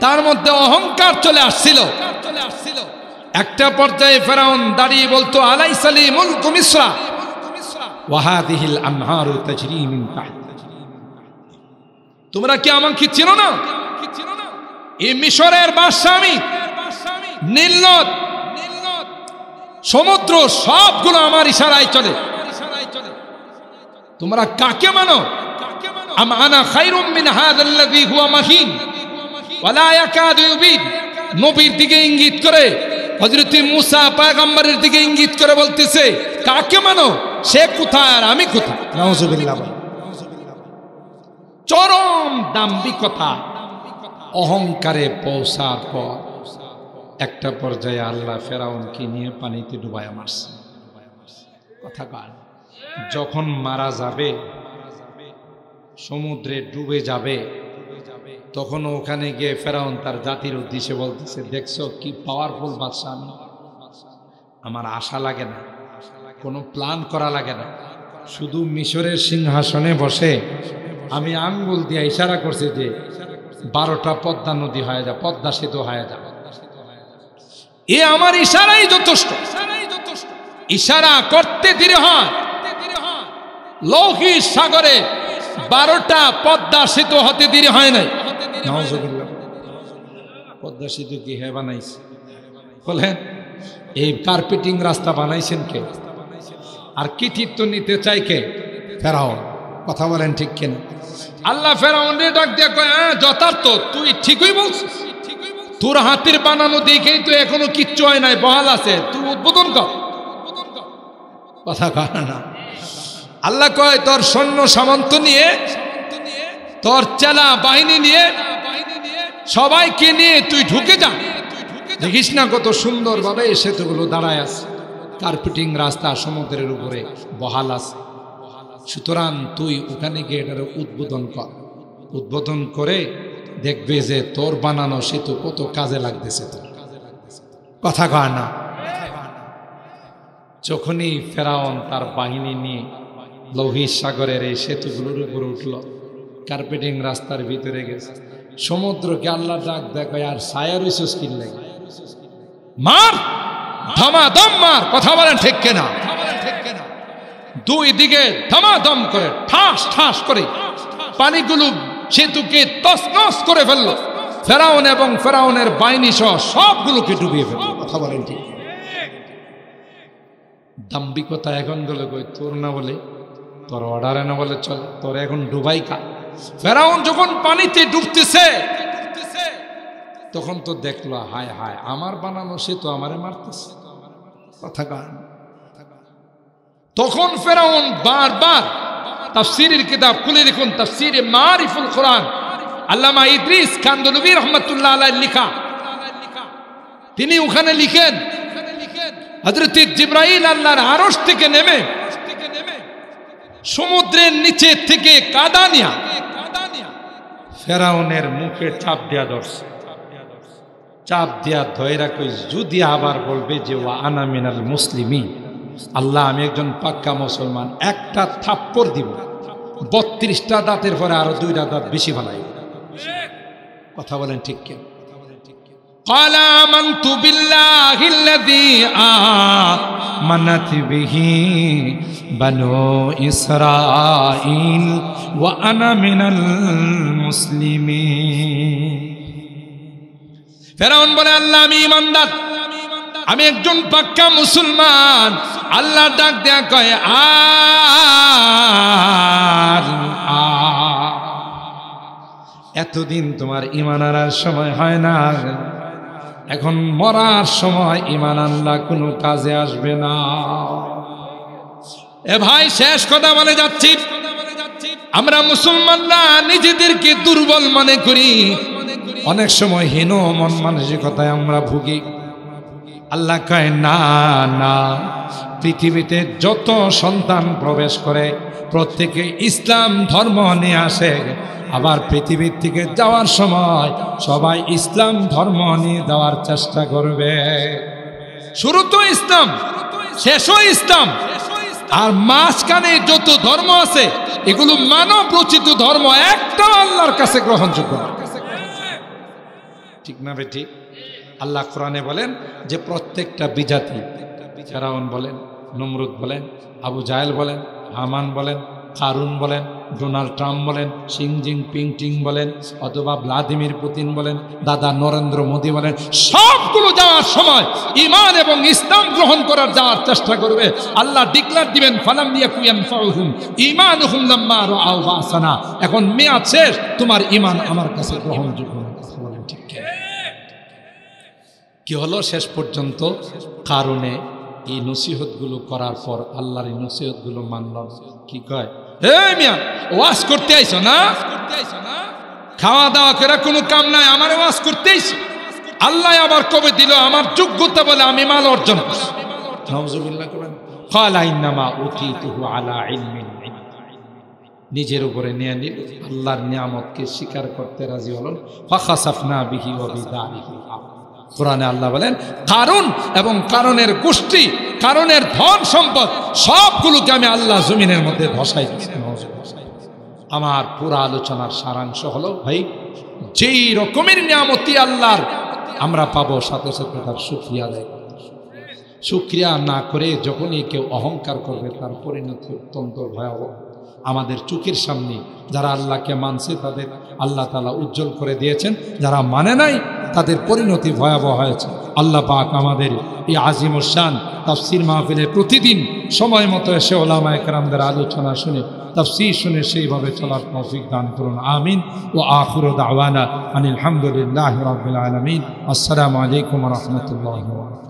তার মধ্যে অহংকার চলে আসছিল, একটা পর্যায়ে ফেরাউন দাঁড়িয়ে বলতো, আলাইসা লি মুলকু মিসরা ওয়া হাযিহিল আনহারু তাজরি মিন তাহতি। তোমরা কি আমাকে চিনো না? এই মিশরের বাদশা আমি, নীল নদ, সমুদ্র সবগুলো আমার ইশারায় চলে। তোমরা কাকে মানো? আম আনা খায়রুম মিন হাযাল্লাযী হুয়া মাহিন ওয়া লা ইয়াকাদু ইউবিন। নবীর দিকে ইঙ্গিত করে, হযরত মূসা পয়গম্বরের দিকে ইঙ্গিত করে বলতেছে, কাকে মানো? সে কোথায় আর আমি কোথায়? নাউজুবিল্লাহ। চরম দাম্ভিকতা, অহংকারে পৌঁছার পর একটা পর্যায়ে আল্লাহ ফেরাউনকে নিয়ে পানিতে ডুবাইয়া মারছে। কথা কার, যখন মারা যাবে, সমুদ্রে ডুবে যাবে, তখন ওখানে গিয়ে ফেরাউন তার জাতির উদ্দেশ্যে বলতেছে, দেখছো কি পাওয়ারফুল বাদশা আমি, আমার আশা লাগে না, কোনো প্ল্যান করা লাগে না, শুধু মিশরের সিংহাসনে বসে আমি আঙ্গুল দিয়ে ইশারা করছি যে 12টা পদ্মা নদী হয়ে যা, পদ্মা সেতু হয়ে যা, এ আমার ইশারাই যথেষ্ট। ইশারা করতে দেরি হয়, লৌহিক সাগরে 12টা পদ্মা সেতু হতে দেরি হয় নাই। পদ্মা সেতু কি হে বানাইছে বলেন? এই কার্পেটিং রাস্তা বানাইছেন কে? আর কৃতিত্ব নিতে চাই কে? ফেরাউন। কথা বলেন ঠিক কিনা? আল্লাহ ফেরাউনরে ডাক দিয়ে কয়, যথার্থ, তুই ঠিকই বলছিস, তোর হাতের বানানো দেখেই তো এখনো কিচ্ছু হয় নাই, বহাল আছে, তুই উদ্বোধন কর। কথা কয় না। আল্লাহ কয়, তোর সৈন্য সামন্ত নিয়ে, তোর চেলা বাহিনী নিয়ে, সবাইকে নিয়ে তুই ঢুকে যা। দেখিস না কত সুন্দর ভাবে সেতুগুলো দাঁড়ায় আছে, কার্পেটিং রাস্তা সমুদ্রের উপরে বহাল আছে। সুতরাং তুই ওখানে গিয়ে এটার উদ্বোধন কর। উদ্বোধন করে দেখবে যে তোর বানানো সেতু কত কাজে লাগতেছে তোর। কথা কয় না। যখনই ফেরাউন তার বাহিনী নিয়ে লৌহিক সাগরের এই সেতুগুলোর উপরে উঠল, কার্পেটিং রাস্তার ভিতরে গেছে, সমুদ্রকে আল্লাহ ডাক দেখায়, আর সায়ার স্কিল লাগে, মার, ধমাধম মার। কথা বলেন ঠিক কিনা? দুই দিকে ধমাধম করে ঠাস ঠাস করে পানিগুলো সেতুকে তছনছ করে ফেললো। ফেরাউন এবং ফেরাউনের বাহিনী সহ সবগুলোকে ডুবিয়ে ফেললো। কথা বলেন ঠিক? দাম্ভিকতা এখন গেলে কই, তোর না বলে, তোর অর্ডারে না বলে চল, তোর এখন ডুবাই কা। ফেরাউন যখন পানিতে ডুবতেছে, তখন তো দেখলো, হায় হায়, আমার বানানো সেতু আমারে মারতেছে। কথা কান। তখন ফেরাউন বারবার তাফসীরের কিতাব খুলে দেখুন, তাফসীরে মারিফুল কোরআন, আল্লামা ইদ্রিস কান্দলবী রহমাতুল্লাহ আলাইহি লেখা, তিনি ওখানে লিখেন, হযরত জিবরাইল আল্লাহর আরশ থেকে নেমে সমুদ্রের নিচে থেকে কাদা নিয়া ফেরাউনের মুখে চাপ দিয়া ধরছে। চাপ দিয়া ধয়রা কই, যদি আবার বলবে যে ওয়া আনা মিনাল মুসলিমিন, আল্লাহ আমি একজন পাক্কা মুসলমান, একটা থাপ্পড় দিব, 32টা দাঁতের পরে আরো 2টা দাঁত বেশি বানাই। কথা বলেন ঠিক কি? قال آمنت بالله الذي آمنت به بنو إسرائيل وأنا من المسلمين। ফেরাউন বলে, আল্লাহ আমি ঈমানদার, আমি একজন পাক্কা মুসলমান। আল্লাহ ডাক দেয়া কয়, এতদিন তোমার ঈমান আনার সময় হয় না, এখন মরার সময় ঈমান আনলা কোনো কাজে আসবে না। এ ভাই, শেষ কথা বলে যাচ্ছি, আমরা মুসলমানরা নিজেদেরকে দুর্বল মনে করি, অনেক সময় হীন মন মানসিকতায় আমরা ভুগি। আল্লাহ কয়, না না, পৃথিবীতে যত সন্তান প্রবেশ করে প্রত্যেকে ইসলাম ধর্ম নিয়ে আসে, আবার পৃথিবীর থেকে যাওয়ার সময় সবাই ইসলাম ধর্ম নিয়ে যাওয়ার চেষ্টা করবে। শুরু তো ইসলাম, শেষও ইসলাম, আর মাঝখানে যত ধর্ম আছে এগুলো মানব রচিত ধর্ম, একটা আল্লাহর কাছে গ্রহণযোগ্য। ঠিক না বেঠিক? আল্লাহ কোরআনে বলেন যে প্রত্যেকটা বিজাতি, ফেরাউন বলেন, নমরুদ বলেন, আবু জাহেল বলেন, হামান বলেন, কারুন বলেন, ডোনাল্ড ট্রাম্প বলেন, শি জিনপিং বলেন, অথবা ভ্লাদিমির পুতিন বলেন, দাদা নরেন্দ্র মোদী বলেন, সবগুলো যাওয়ার সময় ঈমান এবং ইসলাম গ্রহণ করার যাওয়ার চেষ্টা করবে। আল্লাহ ডিক্লেয়ার দিবেন, ফালাম ইয়াকু ইয়ানফাউহুম ঈমানুহুম লাম্মা রাআউ বাসানা। এখন মেয়াদ শেষ, তোমার ঈমান আমার কাছে গ্রহণযোগ্য না। ঠিক কি হলো শেষ পর্যন্ত? কারণে এই নসিহতগুলো করার পর আল্লাহর এই নসিহতগুলো মানল। কি কয়, হে মিয়া, ওয়াজ করতে আইছো না, খাওয়া দাওয়া করে কোনো কাম নাই, আমার ওয়াজ করতেই আল্লাহ আবার কবে দিল আমার যোগ্যতা বলে আমি মাল অর্জন করছি। নাউজুবিল্লাহ করেন। ক্বালা ইন্নামা উতীতুহু আলা ইলমিন ইনদি, নিজের উপরে নিয়ে নিল, আল্লাহর নিয়ামতকে স্বীকার করতে রাজি হলেন। ফাখাসাফনা বিহি ওয়া বিদারিহি। কোরআনে আল্লাহ বলেন কারণ এবং কারণের গোষ্ঠী, কারণের ধন সম্পদ সবগুলোকে আমি আল্লাহ জমিনের মধ্যে ধসাই দিয়েছি। আমার পুরো আলোচনার সারাংশ হলো ভাই, যেই রকমের নিয়ামতি আল্লাহর আমরা পাবো সাথে সাথে তার শুকরিয়া আদায় করতে হবে। শুকরিয়া না করে যখনই কেউ অহংকার করবে তার পরিণতি অত্যন্ত ভয়াবহ। আমাদের চোখের সামনে যারা আল্লাহকে মানছে তাদের আল্লাহ তাআলা উজ্জ্বল করে দিয়েছেন, যারা মানে নাই তাদের পরিণতি ভয়াবহ হয়েছে। আল্লাহ পাক আমাদের এই আজিমুশ শান তাফসীর মাহফিলে প্রতিদিন সময় মতো এসে ওলামায়ে কেরামদের আলোচনা শুনে তাফসীর শুনে সেইভাবে চলার তৌফিক দান করুন, আমিন। ওয়া আখিরু দাওয়ানা আনিল হামদুলিল্লাহি রাব্বিল আলামিন। আসসালামু আলাইকুম ওয়া রাহমাতুল্লাহি ওয়া বারাকাতুহু।